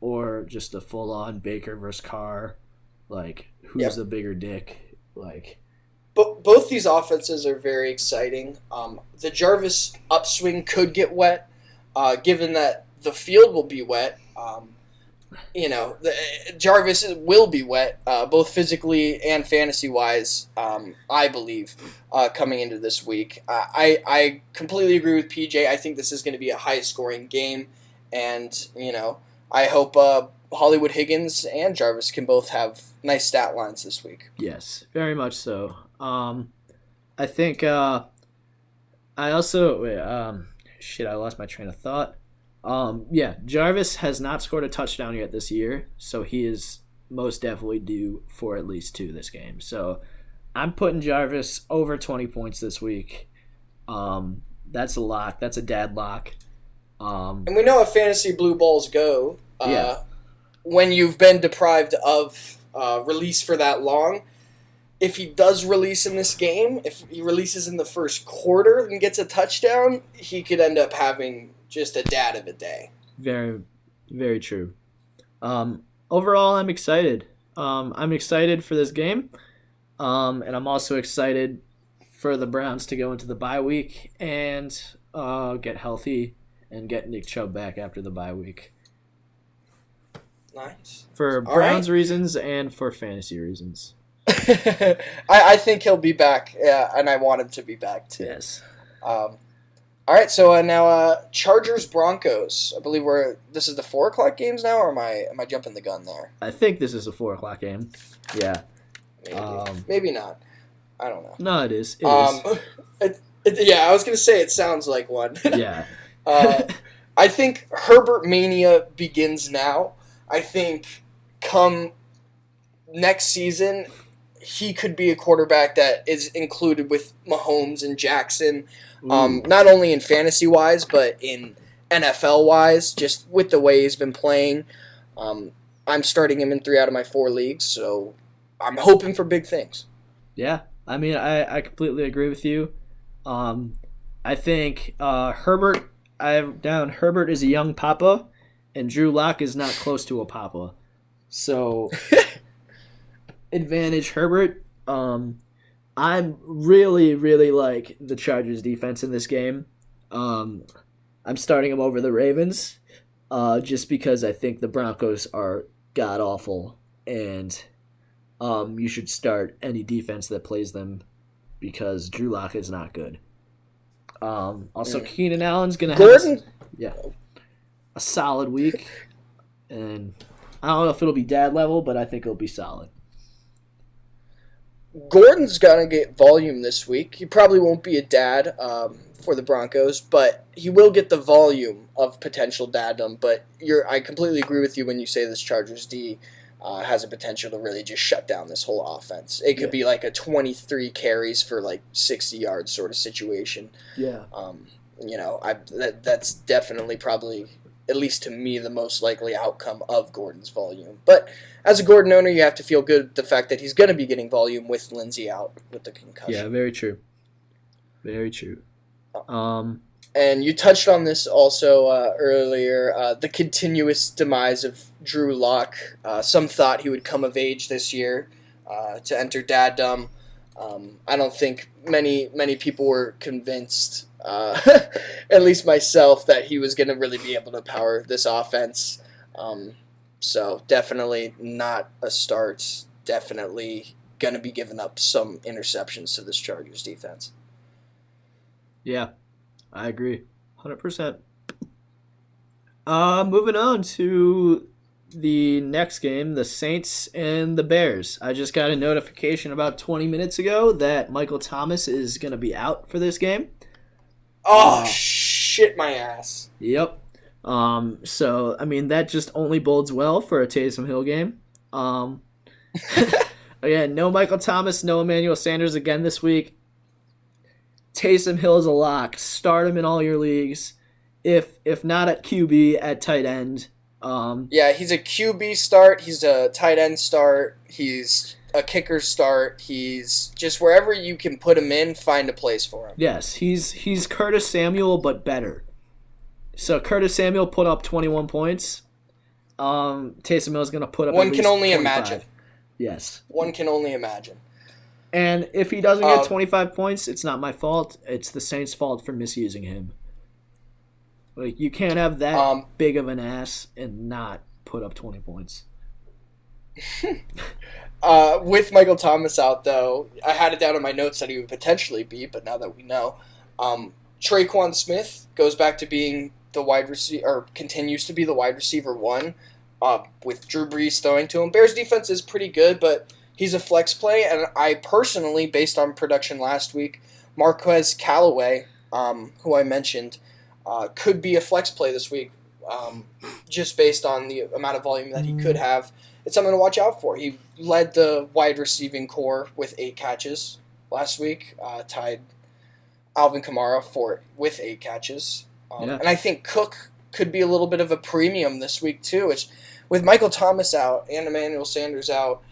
or just a full on Baker versus Carr, like who's Yep. the bigger dick, like But both these offenses are very exciting. The Jarvis upswing could get wet, given that the field will be wet. Jarvis will be wet, both physically and fantasy wise. I believe coming into this week, I completely agree with PJ. I think this is going to be a high scoring game, and I hope Hollywood Higgins and Jarvis can both have nice stat lines this week. yes, very much so. I think I also wait, shit, I lost my train of thought. Yeah, Jarvis has not scored a touchdown yet this year, so he is most definitely due for at least 2 this game. So I'm putting Jarvis over 20 points this week. That's a lock. That's a dad lock. And we know how fantasy blue balls go. Yeah. When you've been deprived of release for that long, if he does release in this game, if he releases in the first quarter and gets a touchdown, he could end up having just a dad of a day. Very, very true. Overall, I'm excited. I'm excited for this game, and I'm also excited for the Browns to go into the bye week and get healthy and get Nick Chubb back after the bye week. Nice. For All Browns right. reasons and for fantasy reasons. I think he'll be back, and I want him to be back too. Yes. All right, so now Chargers Broncos. I believe this is the 4:00 games now, or am I jumping the gun there? I think this is a 4 o'clock game. Yeah. Maybe, maybe not. I don't know. No, it is. It is. Yeah, I was gonna say it sounds like one. Yeah. I think Herbert mania begins now. I think come next season, he could be a quarterback that is included with Mahomes and Jackson, not only in fantasy wise, but in NFL wise, just with the way he's been playing. I'm starting him in 3 out of my 4 leagues, so I'm hoping for big things. Yeah. I mean, I completely agree with you. I think Herbert, I have down Herbert is a young papa, and Drew Lock is not close to a papa. So, advantage Herbert. I'm really, really like the Chargers defense in this game. I'm starting them over the Ravens, just because I think the Broncos are god awful, and you should start any defense that plays them because Drew Lock is not good. Also, Keenan Allen's gonna Gordon, have a solid week, and I don't know if it'll be dad level, but I think it'll be solid. Gordon's gonna get volume this week. He probably won't be a dad for the Broncos, but he will get the volume of potential daddom. But I completely agree with you when you say this Chargers D has a potential to really just shut down this whole offense. It could be like a 23 carries for like 60 yards sort of situation. Yeah. That's definitely probably, at least to me, the most likely outcome of Gordon's volume. But as a Gordon owner, you have to feel good with the fact that he's going to be getting volume with Lindsey out with the concussion. Yeah, very true. Very true. And you touched on this also earlier, the continuous demise of Drew Lock. Some thought he would come of age this year to enter daddom. I don't think many people were convinced, at least myself, that he was going to really be able to power this offense. So definitely not a start. Definitely going to be giving up some interceptions to this Chargers defense. Yeah, I agree. 100%. Moving on to the next game, the Saints and the Bears. I just got a notification about 20 minutes ago that Michael Thomas is going to be out for this game. Oh, shit my ass. Yep. So, I mean, that just only bodes well for a Taysom Hill game. Again, no Michael Thomas, no Emmanuel Sanders again this week. Taysom Hill is a lock. Start him in all your leagues. If not at QB, at tight end. Yeah, he's a QB start. He's a tight end start. He's a kicker start. He's just wherever you can put him in, find a place for him. Yes, he's Curtis Samuel, but better. So Curtis Samuel put up 21 points. Taysom Hill is going to put up. One at can least only 25. imagine. Yes. One can only imagine. And if he doesn't get 25 points, it's not my fault. It's the Saints' fault for misusing him. Like, you can't have that big of an ass and not put up 20 points. With Michael Thomas out, though, I had it down in my notes that he would potentially be, but now that we know, Traquan Smith goes back to being the wide receiver, or continues to be the wide receiver one, with Drew Brees throwing to him. Bears defense is pretty good, but he's a flex play, and I personally, based on production last week, Marquez Callaway, who I mentioned, could be a flex play this week, just based on the amount of volume that he could have. It's something to watch out for. He led the wide receiving core with 8 catches last week, tied Alvin Kamara with 8 catches. And I think Cook could be a little bit of a premium this week too. It's, with Michael Thomas out and Emmanuel Sanders out,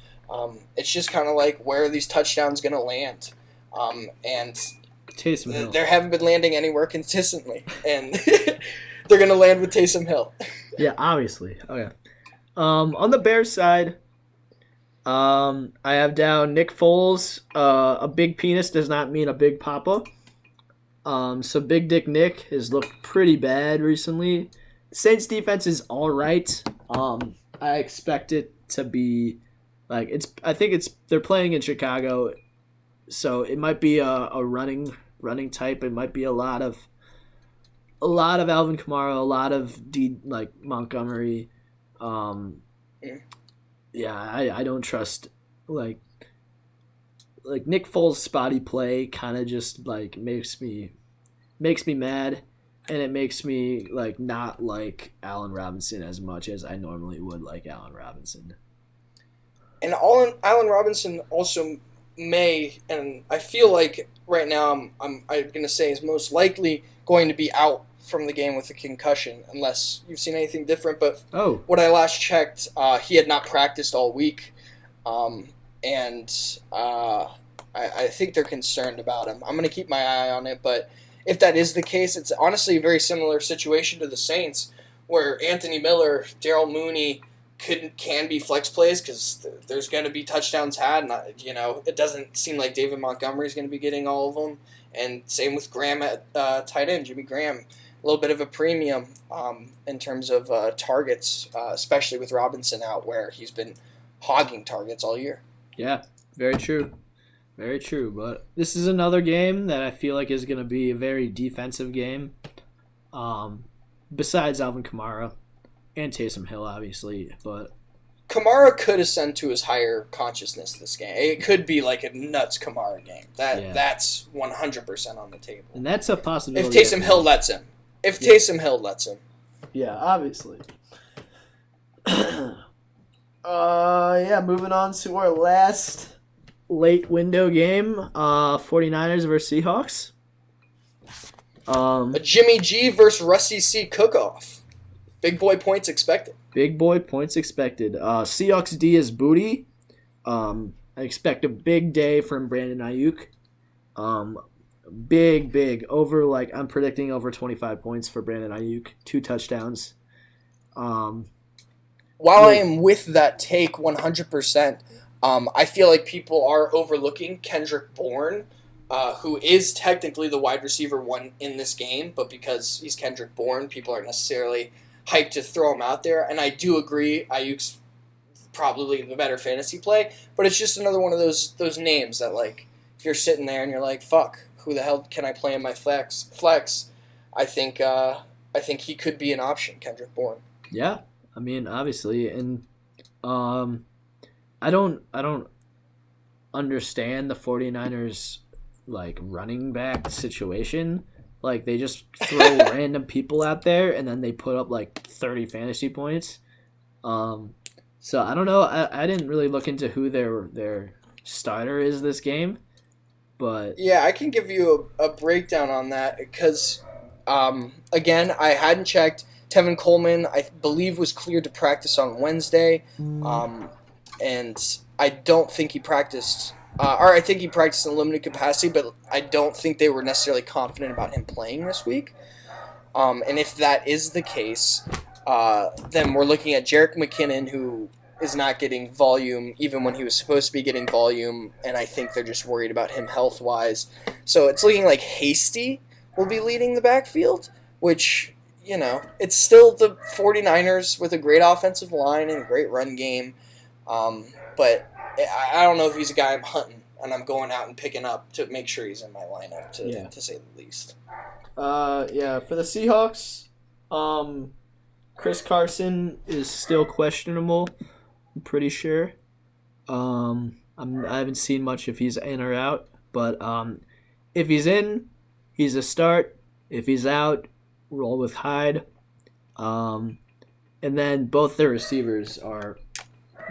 it's just kind of like, where are these touchdowns going to land? And Taysom Hill. They haven't been landing anywhere consistently, and they're going to land with Taysom Hill. Yeah, obviously. Oh, yeah. On the Bears side, I have down Nick Foles. A big penis does not mean a big papa. So Big Dick Nick has looked pretty bad recently. Saints defense is all right. I expect it to be like they're playing in Chicago, so it might be a running type. It might be a lot of Alvin Kamara, a lot of Montgomery. I don't trust like Nick Foles' spotty play kind of just like makes me mad, and it makes me like not like Allen Robinson as much as I normally would like Allen Robinson. And Allen Robinson also may, and I feel like right now I'm going to say is most likely going to be out from the game with a concussion, unless you've seen anything different. But what I last checked, he had not practiced all week, and I think they're concerned about him. I'm going to keep my eye on it, but if that is the case, it's honestly a very similar situation to the Saints, where Anthony Miller, Darryl Mooney can be flex plays because there's going to be touchdowns had, and it doesn't seem like David Montgomery is going to be getting all of them. And same with Graham at tight end, Jimmy Graham, a little bit of a premium in terms of targets, especially with Robinson out, where he's been hogging targets all year. Yeah, very true. Very true. But this is another game that I feel like is going to be a very defensive game. Besides Alvin Kamara and Taysom Hill, obviously, but Kamara could ascend to his higher consciousness this game. It could be like a nuts Kamara game. That's 100% on the table. And that's a possibility. If Taysom Hill lets him. Taysom Hill lets him. Yeah, obviously. Moving on to our last late window game, 49ers versus Seahawks. A Jimmy G versus Rusty C cook-off. Big boy points expected. Seahawks D is booty. I expect a big day from Brandon Ayuk. Big I'm predicting over 25 points for Brandon Ayuk, 2 touchdowns. While I am with that take 100%, I feel like people are overlooking Kendrick Bourne, who is technically the wide receiver one in this game, but because he's Kendrick Bourne, people aren't necessarily hyped to throw him out there. And I do agree, Ayuk's probably the better fantasy play, but it's just another one of those names that, like, if you're sitting there and you're like, fuck, who the hell can I play in my flex? I think he could be an option, Kendrick Bourne. Yeah, I mean, obviously, and I don't understand the 49ers like running back situation. Like, they just throw random people out there and then they put up like 30 fantasy points. So I don't know. I didn't really look into who their starter is this game, but yeah, I can give you a breakdown on that because again, I hadn't checked. Tevin Coleman, I believe, was cleared to practice on Wednesday, and I don't think he practiced. Or I think he practiced in limited capacity, but I don't think they were necessarily confident about him playing this week. And if that is the case, then we're looking at Jerick McKinnon, who is not getting volume even when he was supposed to be getting volume, and I think they're just worried about him health-wise. So it's looking like Hasty will be leading the backfield, which, you know, it's still the 49ers with a great offensive line and a great run game. But I don't know if he's a guy I'm hunting and I'm going out and picking up to make sure he's in my lineup, to say the least. For the Seahawks, Chris Carson is still questionable, I'm pretty sure. I haven't seen much if he's in or out, but if he's in, he's a start. If he's out, roll with Hyde. And then both their receivers are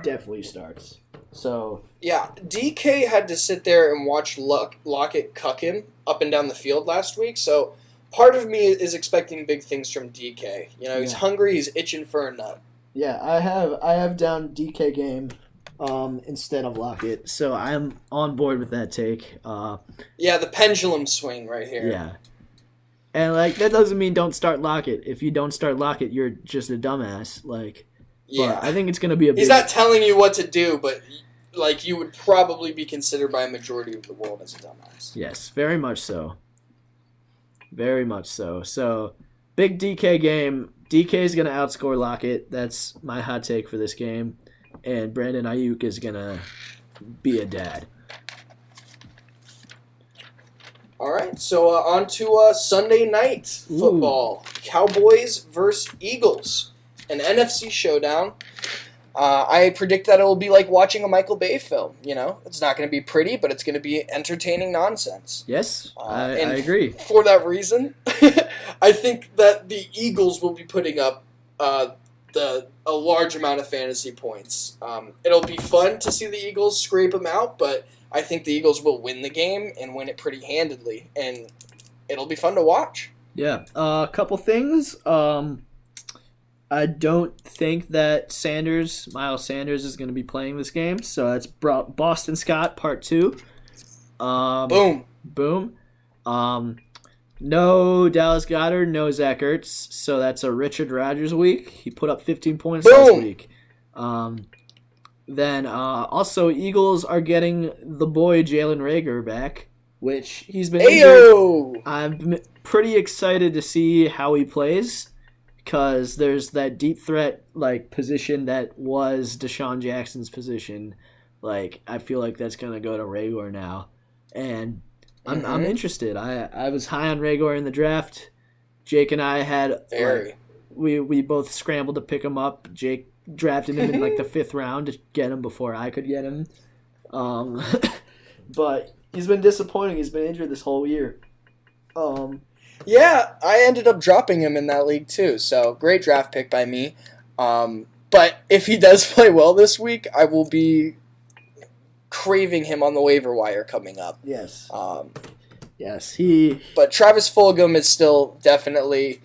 definitely starts. So yeah, DK had to sit there and watch Lockett cuck him up and down the field last week. So part of me is expecting big things from DK. You know, he's hungry. He's itching for a nut. Yeah, I have down DK game instead of Lockett, so I'm on board with that take. The pendulum swing right here. Yeah. And, like, that doesn't mean don't start Lockett. If you don't start Lockett, you're just a dumbass. Like, yeah. But I think it's going to be a big... He's not telling you what to do, but, like, you would probably be considered by a majority of the world as a dumbass. Yes, very much so. Very much so. So, big DK game. DK is going to outscore Lockett. That's my hot take for this game. And Brandon Ayuk is going to be a dad. All right, so on to Sunday night football. Ooh. Cowboys versus Eagles, an NFC showdown. I predict that it will be like watching a Michael Bay film. You know, it's not going to be pretty, but it's going to be entertaining nonsense. Yes, I agree. For that reason, I think that the Eagles will be putting up a large amount of fantasy points. It'll be fun to see the Eagles scrape them out, but I think the Eagles will win the game and win it pretty handedly, and it'll be fun to watch. Yeah, a couple things. I don't think that Miles Sanders, is going to be playing this game, so that's Boston Scott Part 2. Boom. No Dallas Goedert, no Zach Ertz, so that's a Richard Rodgers week. He put up 15 points last week. Then also Eagles are getting the boy Jalen Reagor back, which he's been injured. I'm pretty excited to see how he plays because there's that deep threat like position that was Deshaun Jackson's position. Like I feel like that's gonna go to Reagor now, and I'm interested. I was high on Reagor in the draft. Jake and I had we both scrambled to pick him up. Jake drafted him in like the 5th round to get him before I could get him. But he's been disappointing. He's been injured this whole year. Yeah, I ended up dropping him in that league too. So great draft pick by me. But if he does play well this week, I will be craving him on the waiver wire coming up. Yes. Yes. But Travis Fulgham is still definitely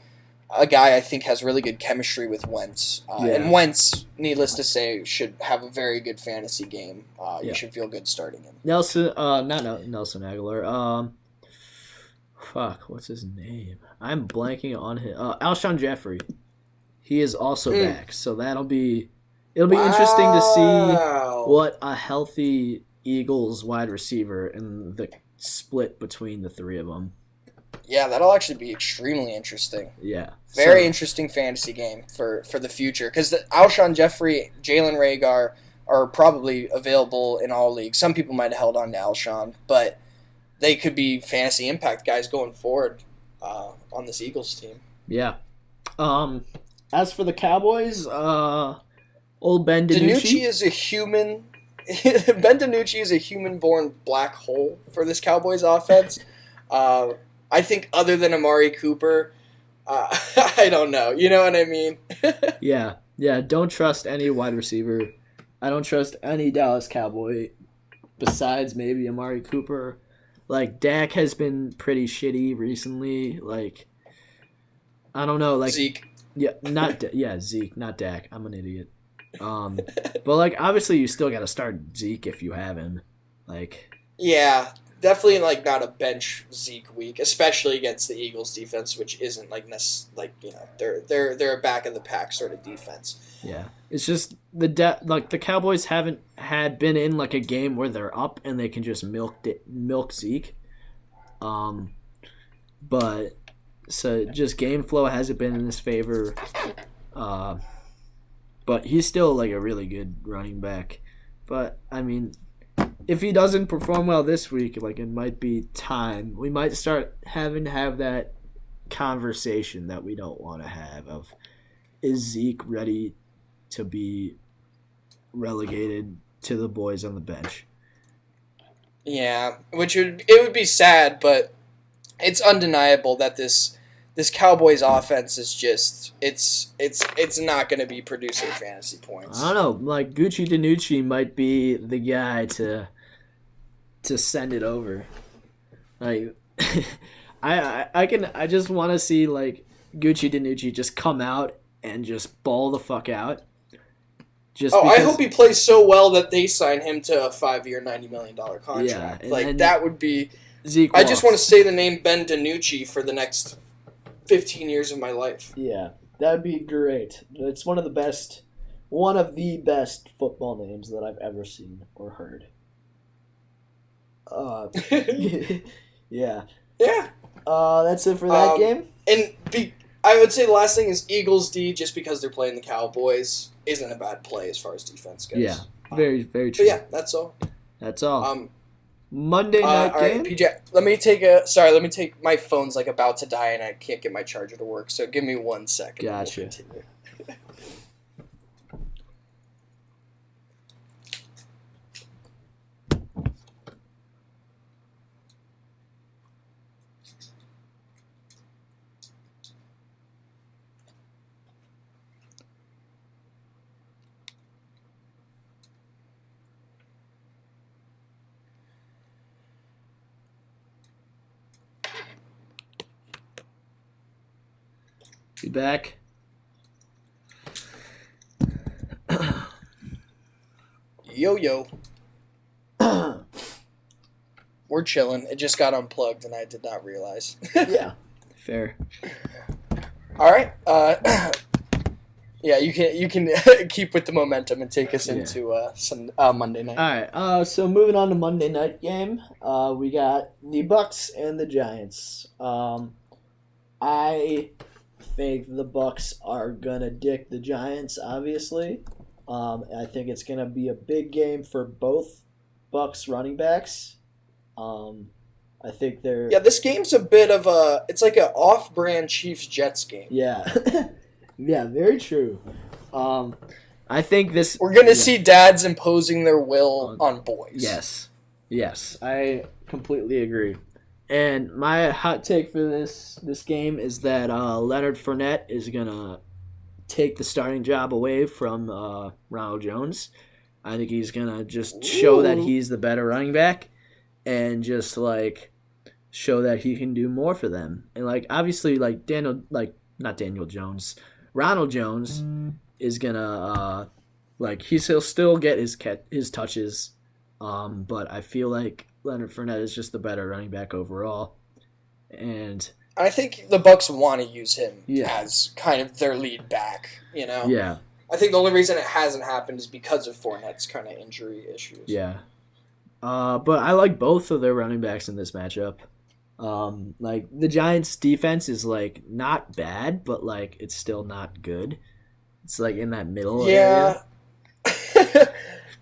a guy I think has really good chemistry with Wentz. And Wentz, needless to say, should have a very good fantasy game. You should feel good starting him. Nelson Aguilar. What's his name? I'm blanking on him. Alshon Jeffrey. He is also back, so it'll be interesting to see what a healthy Eagles wide receiver and the split between the three of them. Yeah, that'll actually be extremely interesting. Yeah. Very interesting fantasy game for the future. Because Alshon Jeffrey, Jalen Reagor are probably available in all leagues. Some people might have held on to Alshon, but they could be fantasy impact guys going forward on this Eagles team. Yeah. As for the Cowboys, old Ben DiNucci. DiNucci is a human... Ben DiNucci is a human-born black hole for this Cowboys offense. I think other than Amari Cooper, I don't know. You know what I mean? Yeah. Don't trust any wide receiver. I don't trust any Dallas Cowboy besides maybe Amari Cooper. Like, Dak has been pretty shitty recently. Like, I don't know. Like Zeke. Yeah, Zeke, not Dak. I'm an idiot. But like obviously you still got to start Zeke if you have him. Like Yeah, definitely like not a bench Zeke week, especially against the Eagles defense, which isn't they're a back of the pack sort of defense. yeah, it's just like the Cowboys haven't been in like a game where they're up and they can just milk Zeke. But so just game flow hasn't been in his favor. But he's still like a really good running back. But I mean, if he doesn't perform well this week, like it might be time. We might start having to have that conversation that we don't want to have of is Zeke ready to be relegated to the boys on the bench? Yeah, it would be sad, but it's undeniable that this Cowboys offense is just it's not going to be producing fantasy points. I don't know, like Gucci DiNucci might be the guy to send it over. Like I just want to see like Gucci DiNucci just come out and just ball the fuck out. I hope he plays so well that they sign him to a 5-year, $90 million contract. Yeah, that would be. Zeke. I just want to say the name Ben DiNucci for the next 15 years of my life. Yeah, that'd be great. It's one of the best football names that I've ever seen or heard. Yeah. Yeah. That's it for that game. And I would say the last thing is Eagles D, just because they're playing the Cowboys, isn't a bad play as far as defense goes. Yeah, very, very true. But yeah, that's all. That's all. Monday night game. All right, PJ, let me take my phone's like about to die and I can't get my charger to work, so give me 1 second. Gotcha. We'll continue. Be back. Yo. We're chilling. It just got unplugged and I did not realize. Yeah. Fair. All right. Yeah, you can keep with the momentum and take us into some Monday night. All right. So moving on to Monday night game, we got the Bucks and the Giants. I think the Bucks are gonna dick the Giants. Obviously, I think it's gonna be a big game for both Bucks running backs. I think they're this game's a bit of it's like an off-brand Chiefs Jets game. Yeah, yeah, very true. I think we're gonna see dads imposing their will on boys. Yes, I completely agree. And my hot take for this game is that Leonard Fournette is going to take the starting job away from Ronald Jones. I think he's going to just show that he's the better running back and just, like, show that he can do more for them. And, like, obviously, like, Ronald Jones is going to, he'll still get his touches, but I feel like Leonard Fournette is just the better running back overall. And I think the Bucks want to use him as kind of their lead back, you know? Yeah. I think the only reason it hasn't happened is because of Fournette's kind of injury issues. Yeah. But I like both of their running backs in this matchup. Like, the Giants' defense is, like, not bad, but, like, it's still not good. It's, like, in that middle area.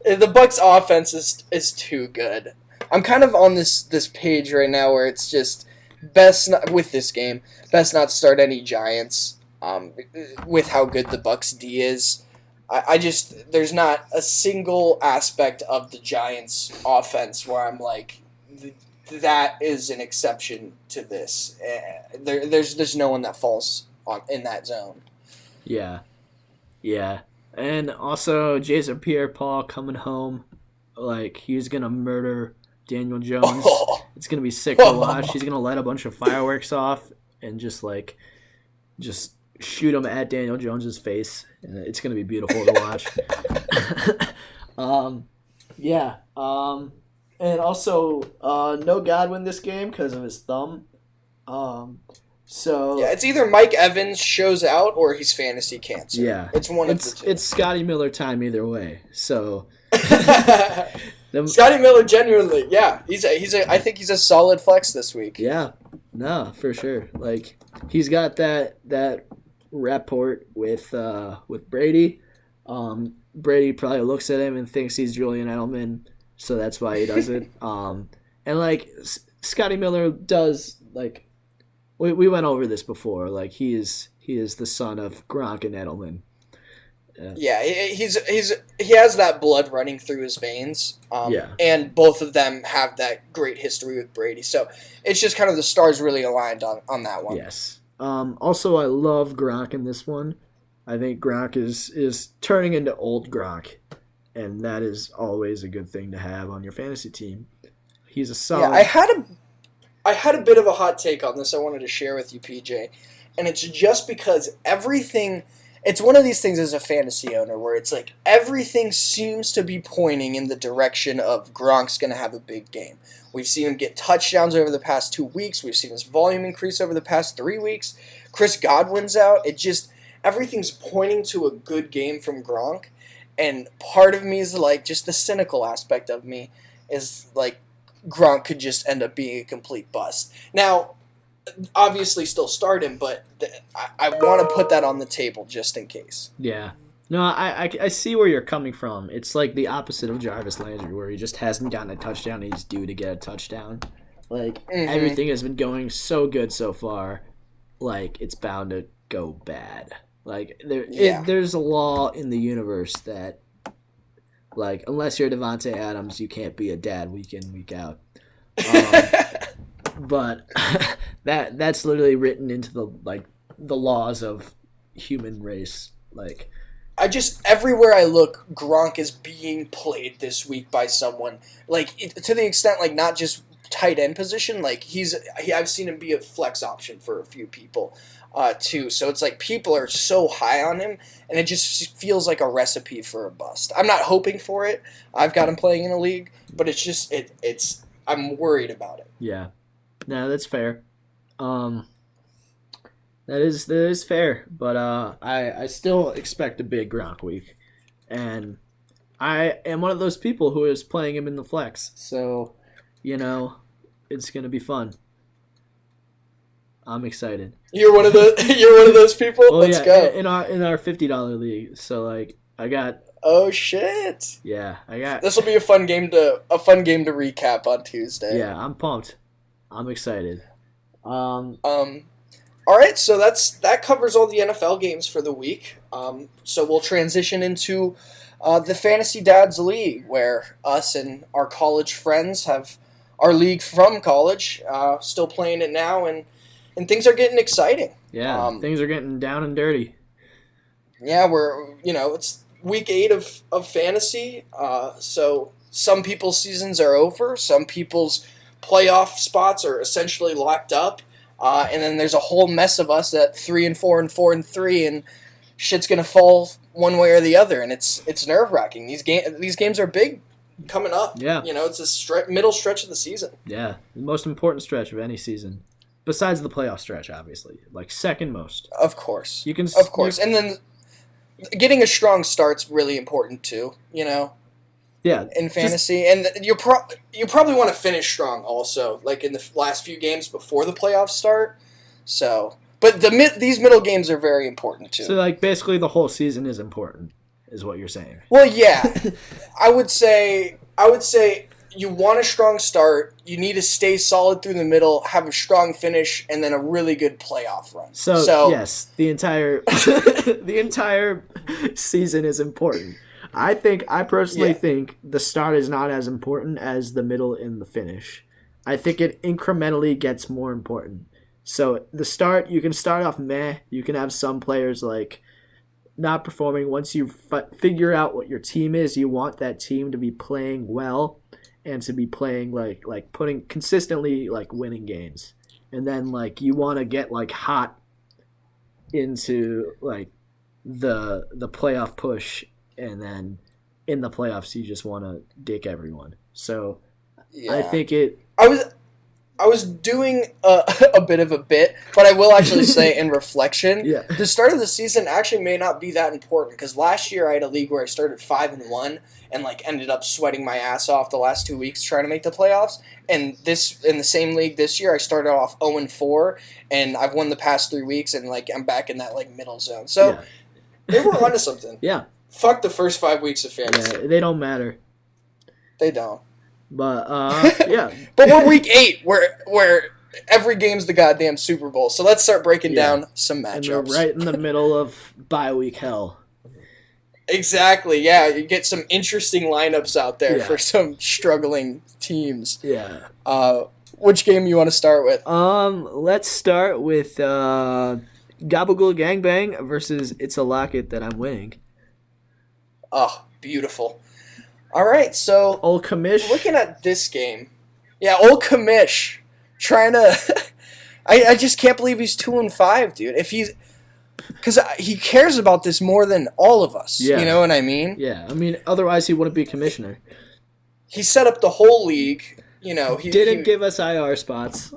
The Bucks' offense is too good. I'm kind of on this page right now where it's just best not start any Giants. With how good the Bucks D is, I just there's not a single aspect of the Giants offense where I'm like that is an exception to this. There's no one that falls in that zone. Yeah. And also Jason Pierre-Paul coming home, like he's gonna murder Daniel Jones. It's gonna be sick to watch. He's gonna let a bunch of fireworks off and just shoot him at Daniel Jones's face, and it's gonna be beautiful to watch. Yeah. And also, no Godwin this game because of his thumb. So Yeah, it's either Mike Evans shows out or he's fantasy cancer. yeah, It's one of the two. it's Scotty Miller time either way. So Scotty Miller, genuinely, yeah, I think he's a solid flex this week. yeah, no, for sure. Like he's got that rapport with Brady. Brady probably looks at him and thinks he's Julian Edelman, so that's why he does it. And like Scotty Miller does, like we went over this before. Like he is the son of Gronk and Edelman. Yeah, he has that blood running through his veins. Yeah. And both of them have that great history with Brady. So it's just kind of the stars really aligned on that one. Yes. Also, I love Gronk in this one. I think Gronk is turning into old Gronk, and that is always a good thing to have on your fantasy team. He's a solid. Yeah, I had a bit of a hot take on this I wanted to share with you, PJ, and it's just because it's one of these things as a fantasy owner where it's like everything seems to be pointing in the direction of Gronk's going to have a big game. We've seen him get touchdowns over the past 2 weeks. We've seen his volume increase over the past 3 weeks. Chris Godwin's out. Everything's pointing to a good game from Gronk, and part of me is like, just the cynical aspect of me is like, Gronk could just end up being a complete bust. Now, obviously still start him, but I want to put that on the table just in case. Yeah. No, I see where you're coming from. It's like the opposite of Jarvis Landry, where he just hasn't gotten a touchdown and he's due to get a touchdown. Like, everything has been going so good so far, like, it's bound to go bad. Like, there's a law in the universe that, like, unless you're Devontae Adams, you can't be a dad week in, week out. But that's literally written into the laws of human race. Like, everywhere I look, Gronk is being played this week by someone. Like, to the extent, like, not just tight end position, like, I've seen him be a flex option for a few people, too. So it's like people are so high on him, and it just feels like a recipe for a bust. I'm not hoping for it. I've got him playing in a league, but it's just, I'm worried about it. Yeah. No, that's fair. That is fair, but I still expect a big Gronk week, and I am one of those people who is playing him in the flex, so it's gonna be fun. I'm excited. You're one of those people. Well, Let's go in our $50 league. So like I got. Oh shit! Yeah, I got. This will be a fun game to recap on Tuesday. Yeah, I'm pumped. I'm excited. All right, so that covers all the NFL games for the week. So we'll transition into the Fantasy Dads League, where us and our college friends have our league from college, still playing it now, and things are getting exciting. Yeah, things are getting down and dirty. Yeah, it's week 8 of fantasy. So some people's seasons are over. Some people's playoff spots are essentially locked up. And then there's a whole mess of us at 3-4 and 4-3, and shit's gonna fall one way or the other, and it's nerve-wracking. These games are big coming up. Yeah, it's a middle stretch of the season. Yeah, the most important stretch of any season, besides the playoff stretch, obviously, like second most. Of course, and then getting a strong start's really important too. Yeah, in fantasy, and you probably want to finish strong also, like in the last few games before the playoffs start. So, but these middle games are very important too. So, like, basically the whole season is important, is what you're saying. Well, yeah, I would say you want a strong start. You need to stay solid through the middle, have a strong finish, and then a really good playoff run. So yes, the entire the entire season is important. I personally think the start is not as important as the middle and the finish. I think it incrementally gets more important. So the start, you can start off meh. You can have some players like not performing. Once you figure out what your team is, you want that team to be playing well and to be playing like putting consistently like winning games. And then like you want to get like hot into like the playoff push, and then in the playoffs you just want to dick everyone. So Yeah. I think it. I was doing a bit of a bit, but I will actually say in reflection, Yeah. the start of the season actually may not be that important because last year I had a league where I started 5-1 and like ended up sweating my ass off the last 2 weeks trying to make the playoffs. And this in the same league this year I started off 0-4 and I've won the past 3 weeks and like I'm back in that like middle zone. So Yeah. they were onto something. Yeah. Fuck the first 5 weeks of fantasy. Yeah, they don't matter. They don't. But yeah. But we're week 8 where every game's the goddamn Super Bowl. So let's start breaking down some And we're matchups. right in the middle of bye week hell. Exactly. Yeah, you get some interesting lineups out there Yeah. for some struggling teams. Yeah. Which game you want to start with? Let's start with Gabagool Gangbang versus It's a Locket That I'm Winning. Oh, beautiful. All right, so Old Kamish. looking at this game, yeah, old Kamish trying to. I just can't believe he's 2-5, dude. If he's, because he cares about this more than all of us. Yeah. You know what I mean? Yeah, I mean, otherwise he wouldn't be commissioner. He set up the whole league. You know, he Didn't give us IR spots.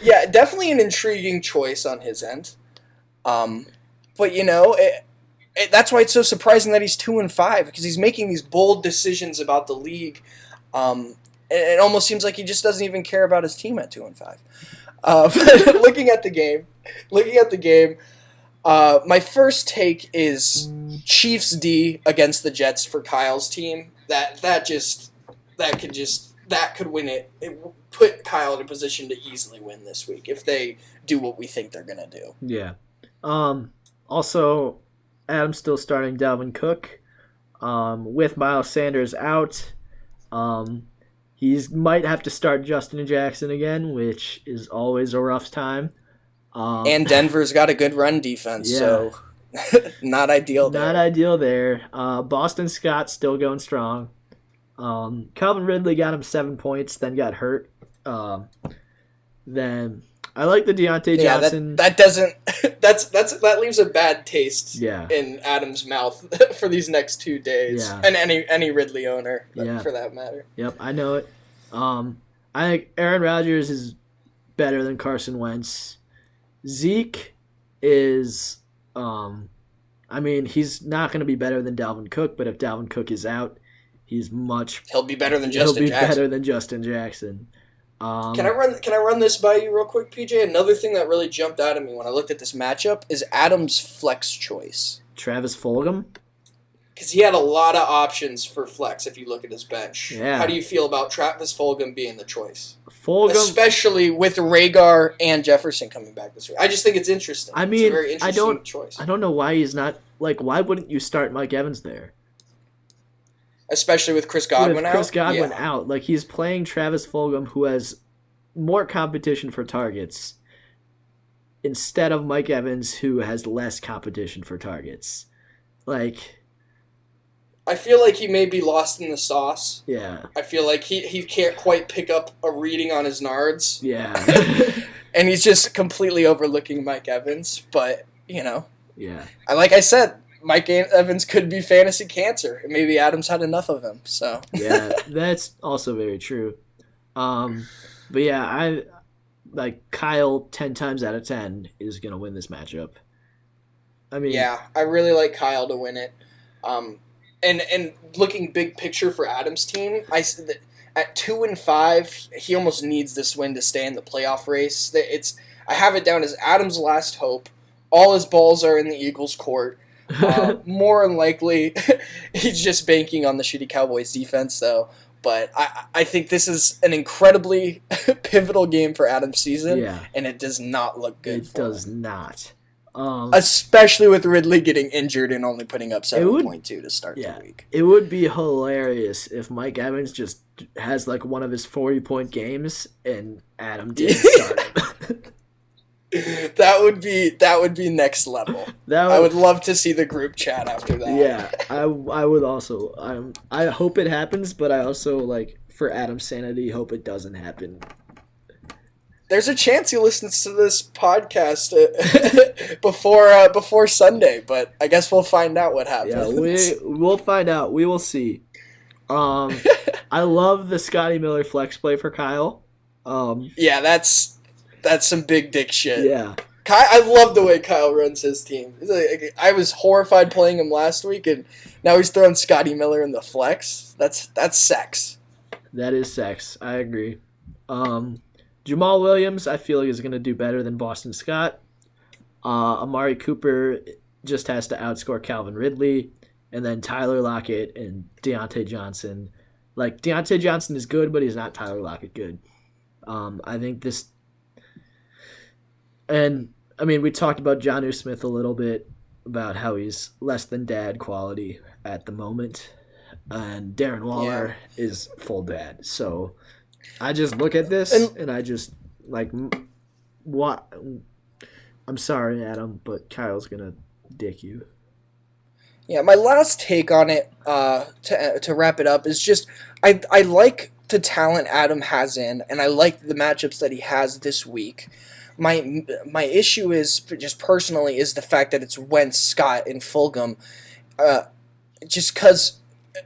Yeah, definitely an intriguing choice on his end. But you know, that's why it's so surprising that he's 2-5 because he's making these bold decisions about the league. It almost seems like he just doesn't even care about his team at 2-5. But looking at the game, my first take is Chiefs D against the Jets for Kyle's team. That could win it. It put Kyle in a position to easily win this week if they do what we think they're gonna do. Yeah. Also, Adam's still starting Dalvin Cook. With Miles Sanders out, he might have to start Justin Jackson again, which is always a rough time. And Denver's got a good run defense, so not ideal there. Not ideal there. Boston Scott still going strong. Calvin Ridley got him 7 points, then got hurt. Then I like the Deontay Johnson. That doesn't that leaves a bad taste Yeah. in Adam's mouth for these next 2 days. Yeah. And any Ridley owner for that matter. Yep, I know it. I think Aaron Rodgers is better than Carson Wentz. Zeke is, he's not going to be better than Dalvin Cook, but if Dalvin Cook is out, He'll be better than he'll Justin be Jackson. better than Justin Jackson. Can I run this by you real quick, PJ? Another thing that really jumped out at me when I looked at this matchup is Adam's flex choice. Travis Fulgham? Because he had a lot of options for flex if you look at his bench. Yeah. How do you feel about Travis Fulgham being the choice? Fulgham, Especially with Rhaegar and Jefferson coming back this week. I just think it's interesting. I It's mean, a very interesting choice. I don't know why he's not, why wouldn't you start Mike Evans there? Especially with Chris Godwin out. With Chris Godwin Yeah. out. He's playing Travis Fulgham, who has more competition for targets, instead of Mike Evans, who has less competition for targets. I feel like he may be lost in the sauce. Yeah. I feel like he can't quite pick up a reading on his nards. Yeah. And he's just completely overlooking Mike Evans. But, you know, Yeah. like I said, Mike Evans could be fantasy cancer. And maybe Adams had enough of him. So Yeah, that's also very true. But yeah, I Kyle 10 times out of 10 is going to win this matchup. I mean, yeah, I really like Kyle to win it. And looking big picture for Adams' team, at 2-5, he almost needs this win to stay in the playoff race. I have it down as Adams' last hope. All his balls are in the Eagles' court. More than likely, he's just banking on the shitty Cowboys defense, though. But I think this is an incredibly pivotal game for Adams' season, Yeah. and it does not look good. It does not. Especially with Ridley getting injured and only putting up 7.2 to start the week. It would be hilarious if Mike Evans just has one of his 40-point games and Adam didn't start him. That would be next level. I would love to see the group chat after that. Yeah, I would also. I hope it happens, but I also for Adam's sanity hope it doesn't happen. there's a chance he listens to this podcast before Sunday, but I guess we'll find out what happens. Yeah, we'll find out. We will see. I love the Scotty Miller flex play for Kyle. Yeah, that's some big dick shit. Yeah. I love the way Kyle runs his team. I was horrified playing him last week, and now he's throwing Scotty Miller in the flex. That's sex. That is sex. I agree. Jamal Williams, I feel like, is going to do better than Boston Scott. Amari Cooper just has to outscore Calvin Ridley. And then Tyler Lockett and Deontay Johnson. Like, Deontay Johnson is good, but he's not Tyler Lockett good. I think this... And, I mean, we talked about Jonnu Smith a little bit, about how he's less than dad quality at the moment. And Darren Waller is full dad. So I just look at this and I just, like, what? I'm sorry, Adam, but Kyle's going to dick you. Yeah, my last take on it, to wrap it up, is just I like the talent Adam has in, and I like the matchups that he has this week. My issue is, just personally, is the fact that it's Wentz, Scott, and Fulgham. Just because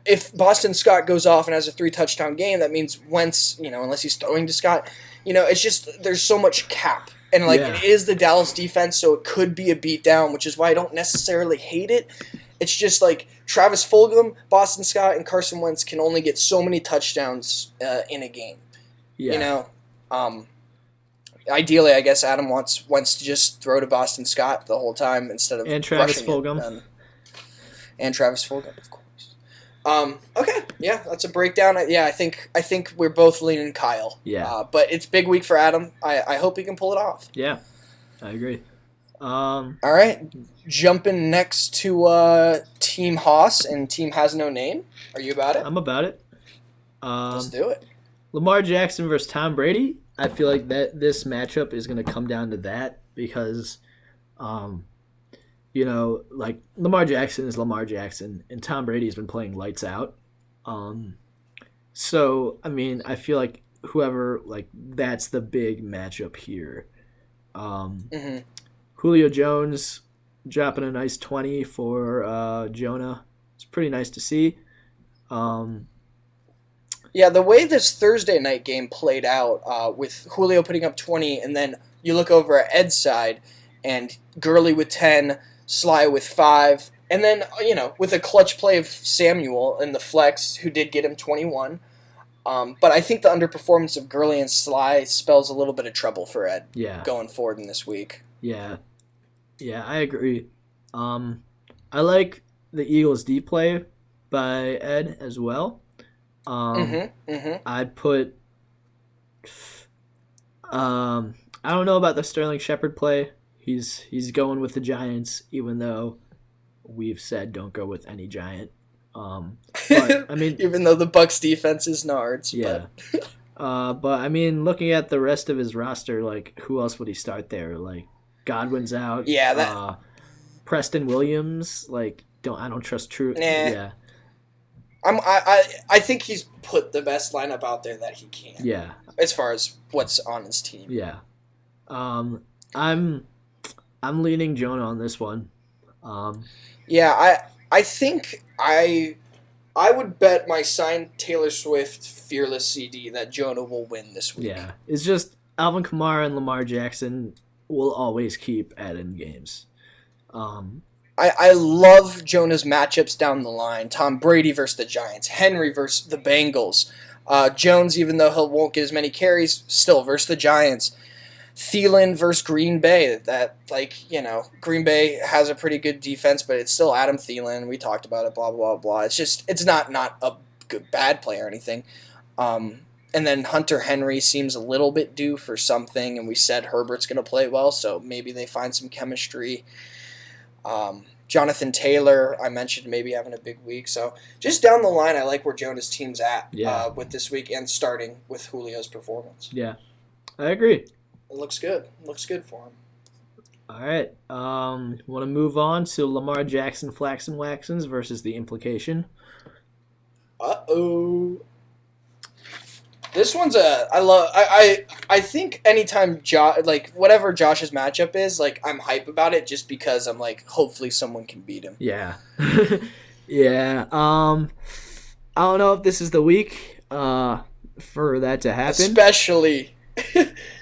if Boston Scott goes off and has a 3-touchdown game, that means Wentz, unless he's throwing to Scott, it's just there's so much cap. And, it is the Dallas defense, so it could be a beatdown, which is why I don't necessarily hate it. It's just like Travis Fulgham, Boston Scott, and Carson Wentz can only get so many touchdowns in a game. Yeah. Ideally, I guess Adam wants to just throw to Boston Scott the whole time instead of Travis Fulgham. And Travis Fulgham, of course. Okay, yeah, that's a breakdown. I think we're both leaning Kyle. Yeah. But it's big week for Adam. I hope he can pull it off. Yeah, I agree. All right, jumping next to Team Haas and Team Has No Name. Are you about it? I'm about it. Let's do it. Lamar Jackson versus Tom Brady. I feel like that this matchup is going to come down to that because, like Lamar Jackson is Lamar Jackson, and Tom Brady's been playing lights out. So I mean, I feel like whoever that's the big matchup here. Julio Jones dropping a nice 20 for Jonah. It's pretty nice to see. Yeah, the way this Thursday night game played out with Julio putting up 20, and then you look over at Ed's side, and Gurley with 10, Sly with 5, and then, with a clutch play of Samuel in the flex, who did get him 21. But I think the underperformance of Gurley and Sly spells a little bit of trouble for Ed going forward in this week. Yeah, I agree. I like the Eagles' deep play by Ed as well. I'd put. I don't know about the Sterling Shepard play. He's going with the Giants, even though we've said don't go with any Giant. But I mean, even though the Bucs defense is nards. Yeah. But I mean, looking at the rest of his roster, who else would he start there? Godwin's out. Yeah. Preston Williams. I don't trust True. Nah. Yeah. I think he's put the best lineup out there that he can. Yeah. As far as what's on his team. Yeah. I'm leaning Jonah on this one. Yeah, I think I would bet my signed Taylor Swift Fearless CD that Jonah will win this week. Yeah. It's just Alvin Kamara and Lamar Jackson will always keep adding games. I love Jonah's matchups down the line. Tom Brady versus the Giants. Henry versus the Bengals. Jones, even though he won't get as many carries, still versus the Giants. Thielen versus Green Bay. Green Bay has a pretty good defense, but it's still Adam Thielen. We talked about it, blah, blah, blah. It's not a good, bad play or anything. And then Hunter Henry seems a little bit due for something, and we said Herbert's going to play well, so maybe they find some chemistry. Jonathan Taylor, I mentioned maybe having a big week. So just down the line, I like where Jonah's team's at with this week and starting with Julio's performance. Yeah, I agree. It looks good. Looks good for him. All right. Want to move on to Lamar Jackson Flaxen Waxens versus the implication. Uh-oh. This one's I think anytime like whatever Josh's matchup is, like I'm hype about it just because I'm like hopefully someone can beat him. Yeah. Yeah. I don't know if this is the week for that to happen.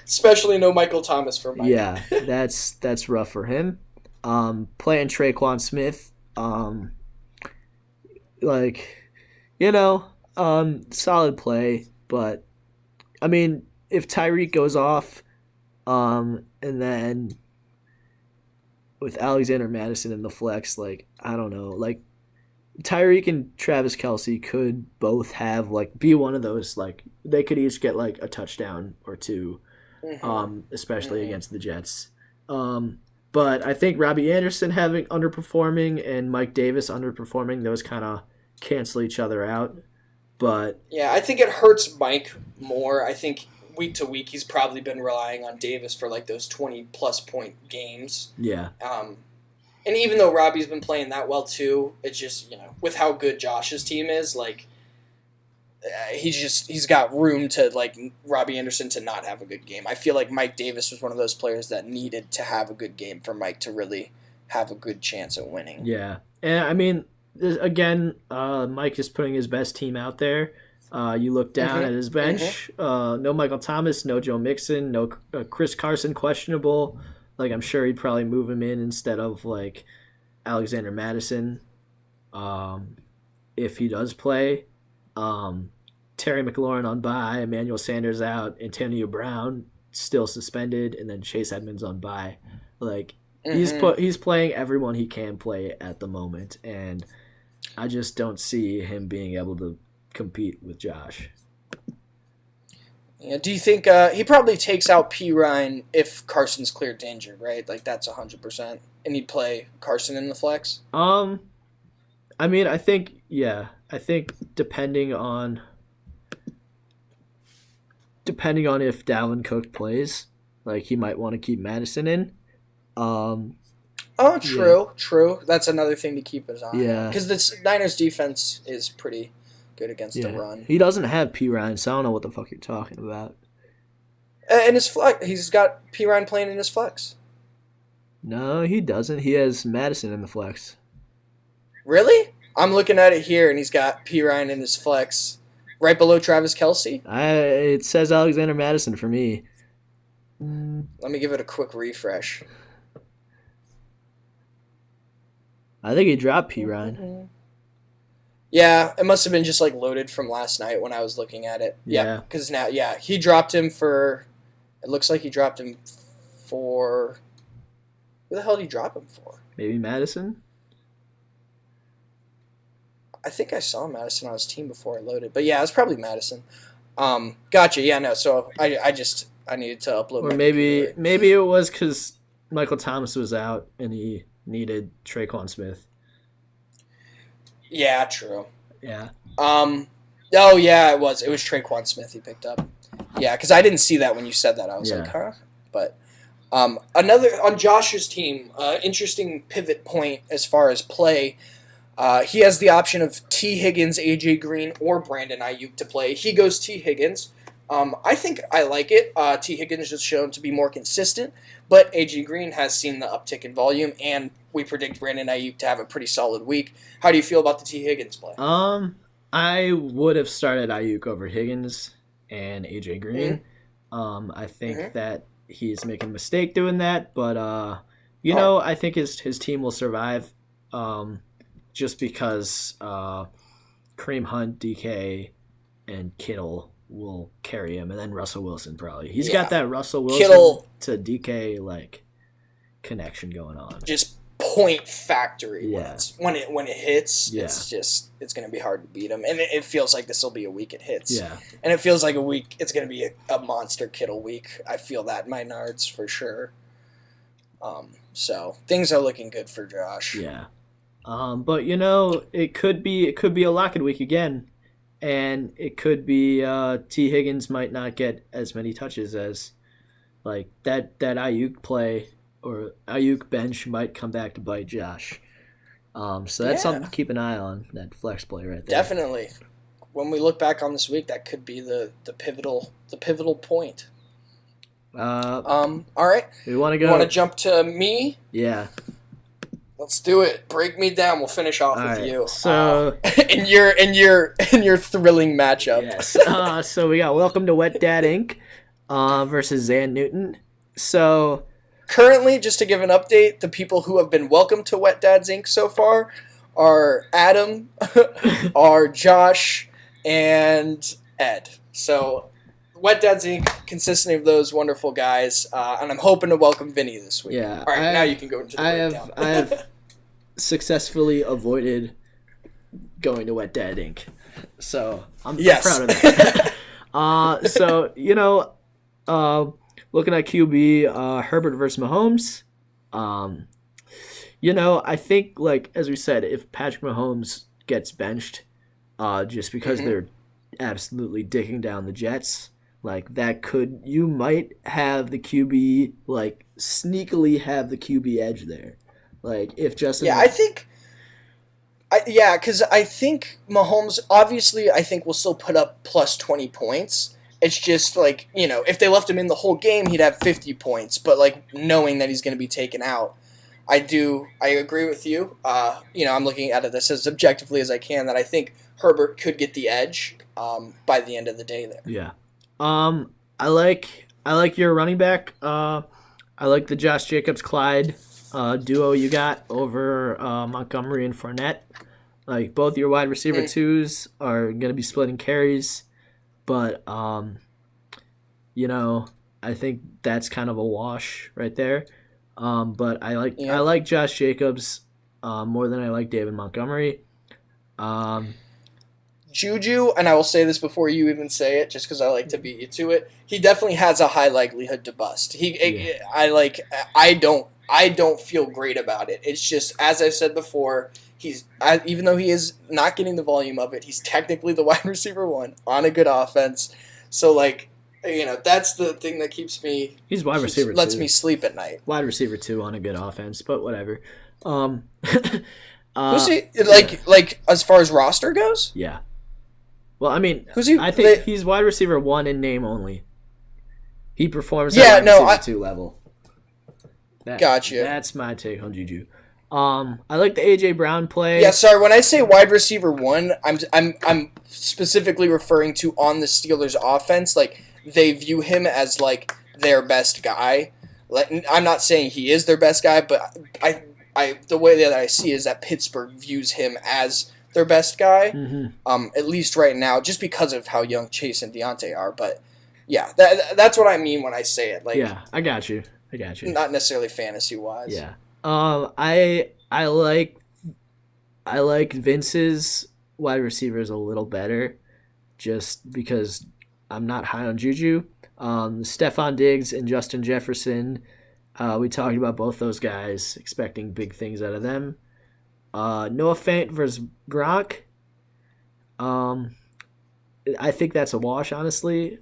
Especially no Michael Thomas for Mike. Yeah, that's rough for him. Playing Traquan Smith, solid play, but I mean, if Tyreek goes off, and then with Alexander Madison in the flex, like I don't know, like Tyreek and Travis Kelce could both have be one of those, like they could each get like a touchdown or two, especially against the Jets. But I think Robbie Anderson having underperforming and Mike Davis underperforming, those kind of cancel each other out. But yeah, I think it hurts Mike more. I think week to week he's probably been relying on Davis for like those 20-plus point games. Yeah. And even though Robbie's been playing that well too, it's just, with how good Josh's team is, like he's got room to like Robbie Anderson to not have a good game. I feel like Mike Davis was one of those players that needed to have a good game for Mike to really have a good chance at winning. Yeah. And I mean, again, Mike is putting his best team out there. You look down at his bench. No Michael Thomas, no Joe Mixon, no Chris Carson questionable. Like I'm sure he'd probably move him in instead of like Alexander Madison, if he does play. Terry McLaurin on bye, Emmanuel Sanders out, Antonio Brown still suspended, and then Chase Edmonds on bye. Like he's playing everyone he can play at the moment, and I just don't see him being able to compete with Josh. Yeah, do you think he probably takes out P. Ryan if Carson's cleared danger, right? Like that's 100%, and he'd play Carson in the flex. I mean, I think depending on if Dalvin Cook plays, like he might want to keep Madison in. True. That's another thing to keep his eye on. Yeah. Because the Niners defense is pretty good against the run. He doesn't have P. Ryan, so I don't know what the fuck you're talking about. And his flex, he's got P. Ryan playing in his flex. No, he doesn't. He has Madison in the flex. Really? I'm looking at it here, and he's got P. Ryan in his flex right below Travis Kelce. It says Alexander Madison for me. Let me give it a quick refresh. I think he dropped P. Ryan. Yeah, it must have been just like loaded from last night when I was looking at it. Yeah. Because now, he dropped him for. It looks like he dropped him for. Who the hell did he drop him for? Maybe Madison? I think I saw Madison on his team before I loaded. But yeah, it's probably Madison. Gotcha. Yeah, no. So I needed to upload. Or maybe it was because Michael Thomas was out and he needed Traquan Smith. Yeah, true. Yeah. Oh yeah, it was Traquan Smith he picked up. Yeah, because I didn't see that when you said that. I was like, huh? But another on Josh's team, interesting pivot point as far as play. He has the option of T. Higgins, AJ Green, or Brandon Ayuk to play. He goes T. Higgins. I think I like it. T. Higgins has shown to be more consistent, but AJ Green has seen the uptick in volume, and we predict Brandon Ayuk to have a pretty solid week. How do you feel about the T. Higgins play? I would have started Ayuk over Higgins and AJ Green. I think that he's making a mistake doing that, but I think his team will survive. Just because Kareem Hunt, DK, and Kittle will carry him, and then Russell Wilson probably. He's got that Russell Wilson Kittle, to DK like connection going on. Just point factory. Yeah. When it hits, Yeah. it's going to be hard to beat him, and it feels like this will be a week it hits. Yeah. And it feels like a week. It's going to be a monster Kittle week. I feel that in my nards for sure. So things are looking good for Josh. Yeah. But it could be a lock-in week again, and it could be T. Higgins might not get as many touches as like that Ayuk play or Ayuk bench might come back to bite Josh. So that's something to keep an eye on, that flex play right there. Definitely. when we look back on this week, that could be the pivotal point. All right. We want to You go. want to jump to me? Yeah. Let's do it. Break me down. We'll finish off All with right, you. so- in your thrilling matchup. Yes. So we got Welcome to Wet Dad Inc. Versus Zan Newton. So Currently, just to give an update, the people who have been welcomed to Wet Dads Inc. so far are Adam, are Josh, and Ed. So, Wet Dads Inc. consisting of those wonderful guys, and I'm hoping to welcome Vinny this week. Yeah, All right, now you can go into the breakdown. I have successfully avoided going to Wet Dad Inc. So I'm proud of that. So looking at QB, Herbert versus Mahomes. I think, like, as we said, if Patrick Mahomes gets benched, just because they're absolutely dicking down the Jets, like, you might have the QB, like, sneakily have the QB edge there. Like, if Justin... Yeah, because I think Mahomes, obviously, I think will still put up plus 20 points. It's just, like, if they left him in the whole game, he'd have 50 points. But, like, knowing that he's going to be taken out, I agree with you. I'm looking at this as objectively as I can, that I think Herbert could get the edge by the end of the day there. Yeah. I like your running back. I like the Josh Jacobs-Clyde duo you got over Montgomery and Fournette. Like, both your wide receiver twos are going to be splitting carries. But, I think that's kind of a wash right there. But I like Josh Jacobs more than I like David Montgomery. Juju, and I will say this before you even say it, just because I like to beat you to it, he definitely has a high likelihood to bust. I don't feel great about it. It's just, as I said before, even though he is not getting the volume of it, he's technically the wide receiver one on a good offense. So, like, that's the thing that keeps me. He's wide receiver. Lets me sleep at night. Wide receiver 2 on a good offense, but whatever. Who's he like as far as roster goes? Yeah. Well, I mean, who's he? I think he's wide receiver 1 in name only. He performs at wide receiver 2 level. Gotcha. That's my take on Juju. I like the AJ Brown play. Yeah, sorry. When I say wide receiver 1, I'm specifically referring to on the Steelers offense. Like, they view him as, like, their best guy. Like, I'm not saying he is their best guy, but the way that I see is that Pittsburgh views him as their best guy. Mm-hmm. At least right now, just because of how young Chase and Deontay are. But yeah, that's what I mean when I say it. Like, yeah, I got you. Not necessarily fantasy wise. Yeah. I like Vince's wide receivers a little better, just because I'm not high on Juju. Stephon Diggs and Justin Jefferson, we talked about both those guys, expecting big things out of them. Noah Fant versus Gronk. I think that's a wash, honestly.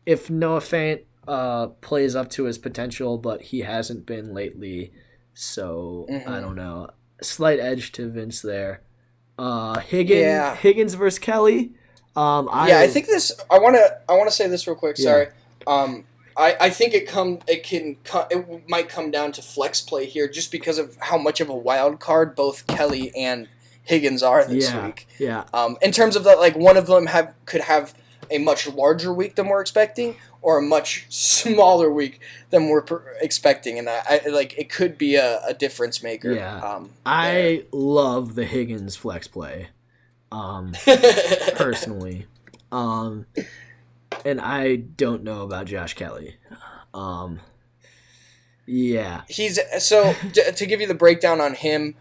If Noah Fant plays up to his potential, but he hasn't been lately, so I don't know. Slight edge to Vince there. Higgins versus Kelly. I think this. I want to say this real quick. Sorry. I think it might come down to flex play here, just because of how much of a wild card both Kelly and Higgins are this week. Yeah. In terms of that, like, one of them could have a much larger week than we're expecting, or a much smaller week than we're expecting, and it could be a difference maker. Yeah. I love the Higgins flex play, personally, and I don't know about Josh Kelly. Yeah. He's so to give you the breakdown on him.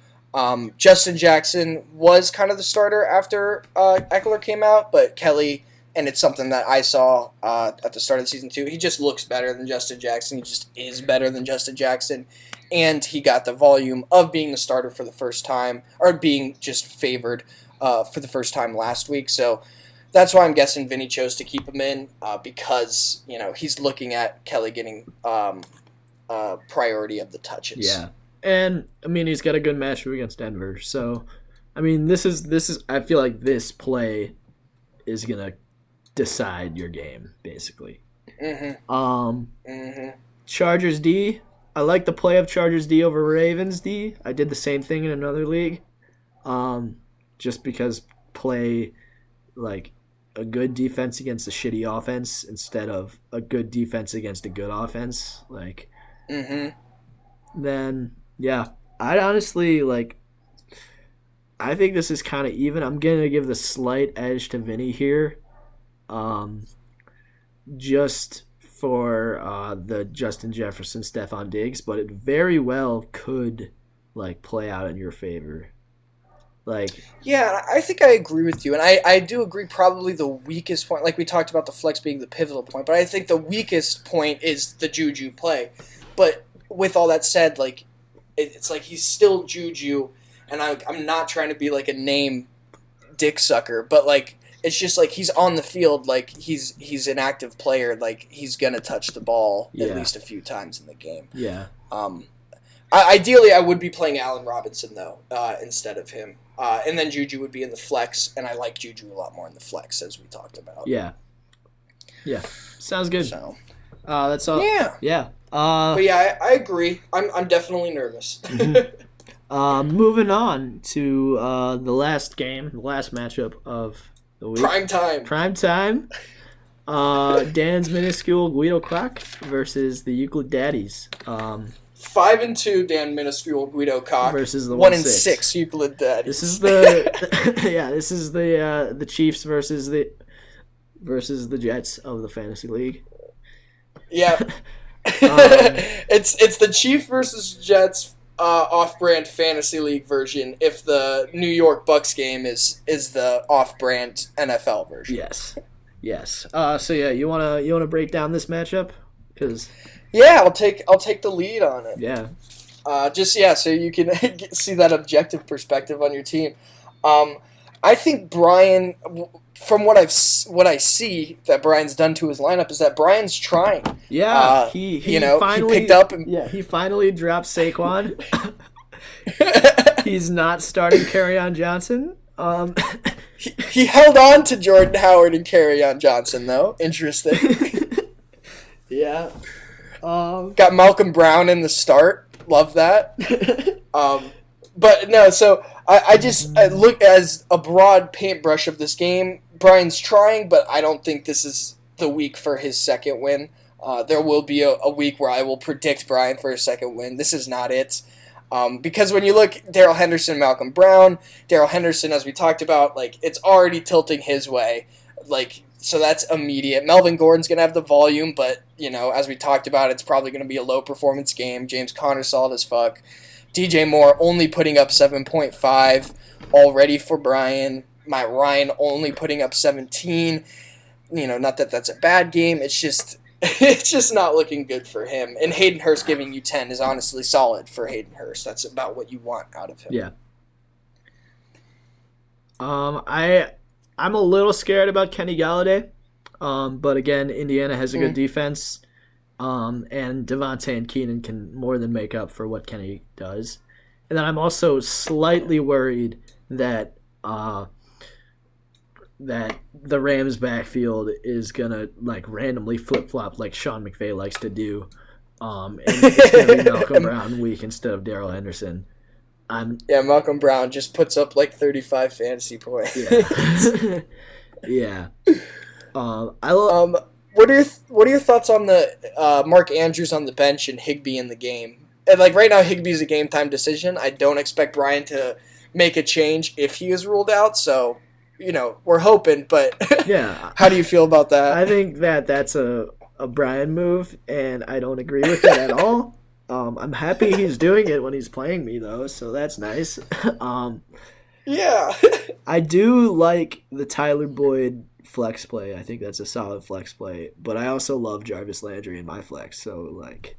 Justin Jackson was kind of the starter after Eckler came out, but Kelly. And it's something that I saw at the start of the season too. He just looks better than Justin Jackson. He just is better than Justin Jackson. And he got the volume of being the starter for the first time, or being just favored for the first time last week. So that's why I'm guessing Vinny chose to keep him in, because he's looking at Kelly getting priority of the touches. Yeah, and I mean, he's got a good matchup against Denver. So I mean, this is I feel like this play is gonna decide your game, basically. Mm-hmm. Chargers D. I like the play of Chargers D over Ravens D. I did the same thing in another league. Just because play like a good defense against a shitty offense instead of a good defense against a good offense. Like, then yeah, I'd honestly like. I think this is kind of even. I'm gonna give the slight edge to Vinny here, just for the Justin Jefferson, Stephon Diggs, but it very well could like play out in your favor. Like, yeah, I think I agree with you, and I do agree. Probably the weakest point, like we talked about the flex being the pivotal point, but I think the weakest point is the Juju play. But with all that said, like it's like he's still Juju. And I'm not trying to be like a name dick sucker, but like it's just like he's on the field, like he's an active player, like he's gonna touch the ball at least a few times in the game. Yeah. Ideally, I would be playing Allen Robinson though instead of him, and then Juju would be in the flex, and I like Juju a lot more in the flex as we talked about. Yeah. Yeah. Sounds good. So that's all. Yeah. Yeah. But yeah, I agree. I'm definitely nervous. Mm-hmm. Moving on to the last game, the last matchup of the week. Prime time. Dan's minuscule Guido Croc versus the Euclid Daddies. 5-2 Dan minuscule Guido Cock versus the 1-6 Euclid Daddies. This is the Chiefs versus the Jets of the fantasy league. Yeah. It's the Chiefs versus Jets. Off-brand fantasy league version. If the New York Bucks game is the off-brand NFL version. Yes. So yeah, you wanna break down this matchup? Cause yeah, I'll take the lead on it. Yeah. So you can see that objective perspective on your team. I think Brian, from what I see that Brian's done to his lineup, is that Brian's trying. Yeah, he finally he picked up and he finally dropped Saquon. He's not starting Kerryon Johnson. He held on to Jordan Howard and Kerryon Johnson though. Interesting. Yeah. Got Malcolm Brown in the start. Love that. But no, so I look as a broad paintbrush of this game. Brian's trying, but I don't think this is the week for his second win. There will be a week where I will predict Brian for his second win. This is not it. Because when you look Darrell Henderson, Malcolm Brown, Darrell Henderson, as we talked about, like it's already tilting his way. Like, so that's immediate. Melvin Gordon's going to have the volume, but, as we talked about, it's probably going to be a low-performance game. James Conner solid as fuck. DJ Moore only putting up 7.5 already for Brian. Matt Ryan only putting up 17. Not that that's a bad game. It's just not looking good for him. And Hayden Hurst giving you 10 is honestly solid for Hayden Hurst. That's about what you want out of him. Yeah. I'm a little scared about Kenny Galladay. But again, Indiana has a good defense. And Devontae and Keenan can more than make up for what Kenny does. And then I'm also slightly worried that that the Rams backfield is gonna like randomly flip flop like Sean McVay likes to do. And it's gonna be Malcolm Brown week instead of Darrell Henderson. Malcolm Brown just puts up like 35 fantasy points. Yeah. What are your thoughts on the Mark Andrews on the bench and Higbee in the game? And like right now, Higbee's a game time decision. I don't expect Brian to make a change if he is ruled out. So, we're hoping. But yeah, how do you feel about that? I think that's a Brian move, and I don't agree with it at all. I'm happy he's doing it when he's playing me though, so that's nice. Yeah, I do like the Tyler Boyd flex play. I think that's a solid flex play, but I also love Jarvis Landry in my flex. So like,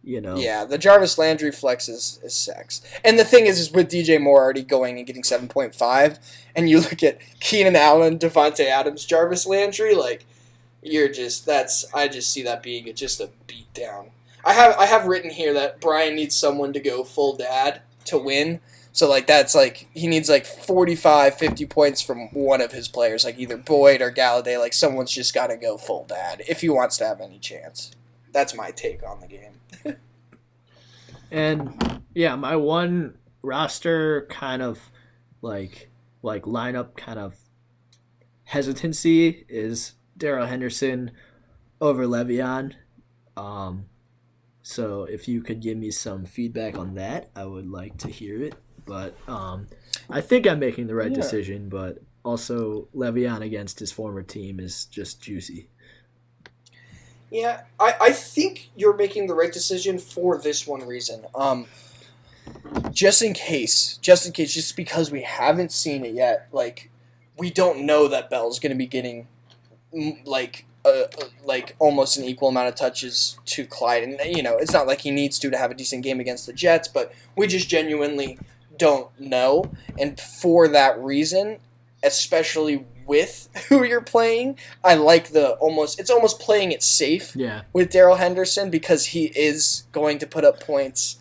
Yeah, the Jarvis Landry flex is sex. And the thing is with DJ Moore already going and getting 7.5, and you look at Keenan Allen, Devontae Adams, Jarvis Landry, like I just see that being just a beatdown. I have written here that Brian needs someone to go full dad to win. So, like, that's, like, he needs, like, 45, 50 points from one of his players, like either Boyd or Galladay. Like, someone's just got to go full dad if he wants to have any chance. That's my take on the game. And, yeah, my one roster kind of, like lineup kind of hesitancy is Darrell Henderson over Le'Veon. So if you could give me some feedback on that, I would like to hear it. But I think I'm making the right decision, but also Le'Veon against his former team is just juicy. Yeah, I think you're making the right decision for this one reason. Just in case, just because we haven't seen it yet, like, we don't know that Bell's going to be getting, like almost an equal amount of touches to Clyde. And, you know, it's not like he needs to have a decent game against the Jets, but we just genuinely don't know. And for that reason, especially with who you're playing, I like it's almost playing it safe with Darrell Henderson, because he is going to put up points,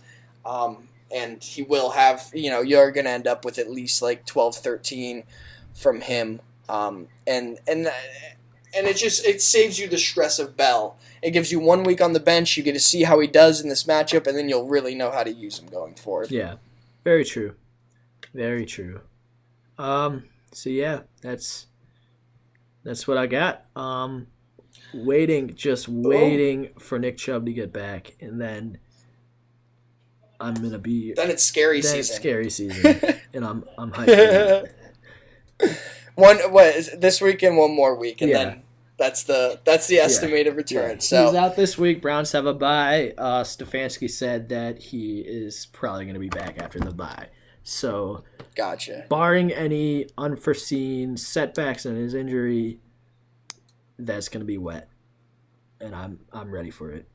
and he will have, you know, you're going to end up with at least like 12, 13 from him. And it saves you the stress of Bell. It gives you 1 week on the bench. You get to see how he does in this matchup, and then you'll really know how to use him going forward. Yeah, very true. Very true. So yeah, that's what I got. Waiting for Nick Chubb to get back, and then I'm gonna be. Then it's scary season. It's scary season, and I'm hyped. This week and one more week, and then that's the estimated return. Yeah. So he's out this week. Browns have a bye. Stefanski said that he is probably going to be back after the bye. So, gotcha. Barring any unforeseen setbacks in his injury, that's going to be wet, and I'm ready for it.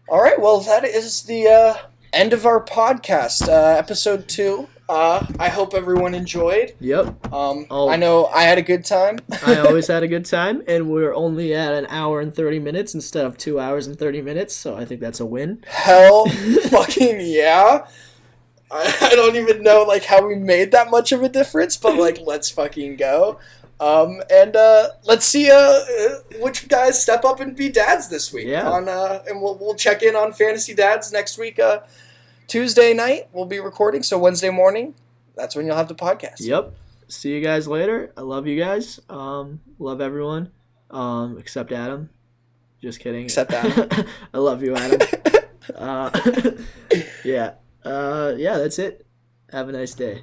All right. Well, that is the end of our podcast, episode 2. I hope everyone enjoyed. Yep. I know I had a good time. I always had a good time, and we're only at an hour and 30 minutes instead of 2 hours and 30 minutes, so I think that's a win. Hell fucking yeah. I don't even know, like, how we made that much of a difference, but, like, let's fucking go. And let's see which guys step up and be dads this week. Yeah. And we'll check in on Fantasy Dads next week. Tuesday night we'll be recording, so Wednesday morning, that's when you'll have the podcast. Yep. See you guys later. I love you guys. Love everyone. Except Adam. Just kidding. Except Adam. I love you, Adam. Yeah. Yeah, that's it. Have a nice day.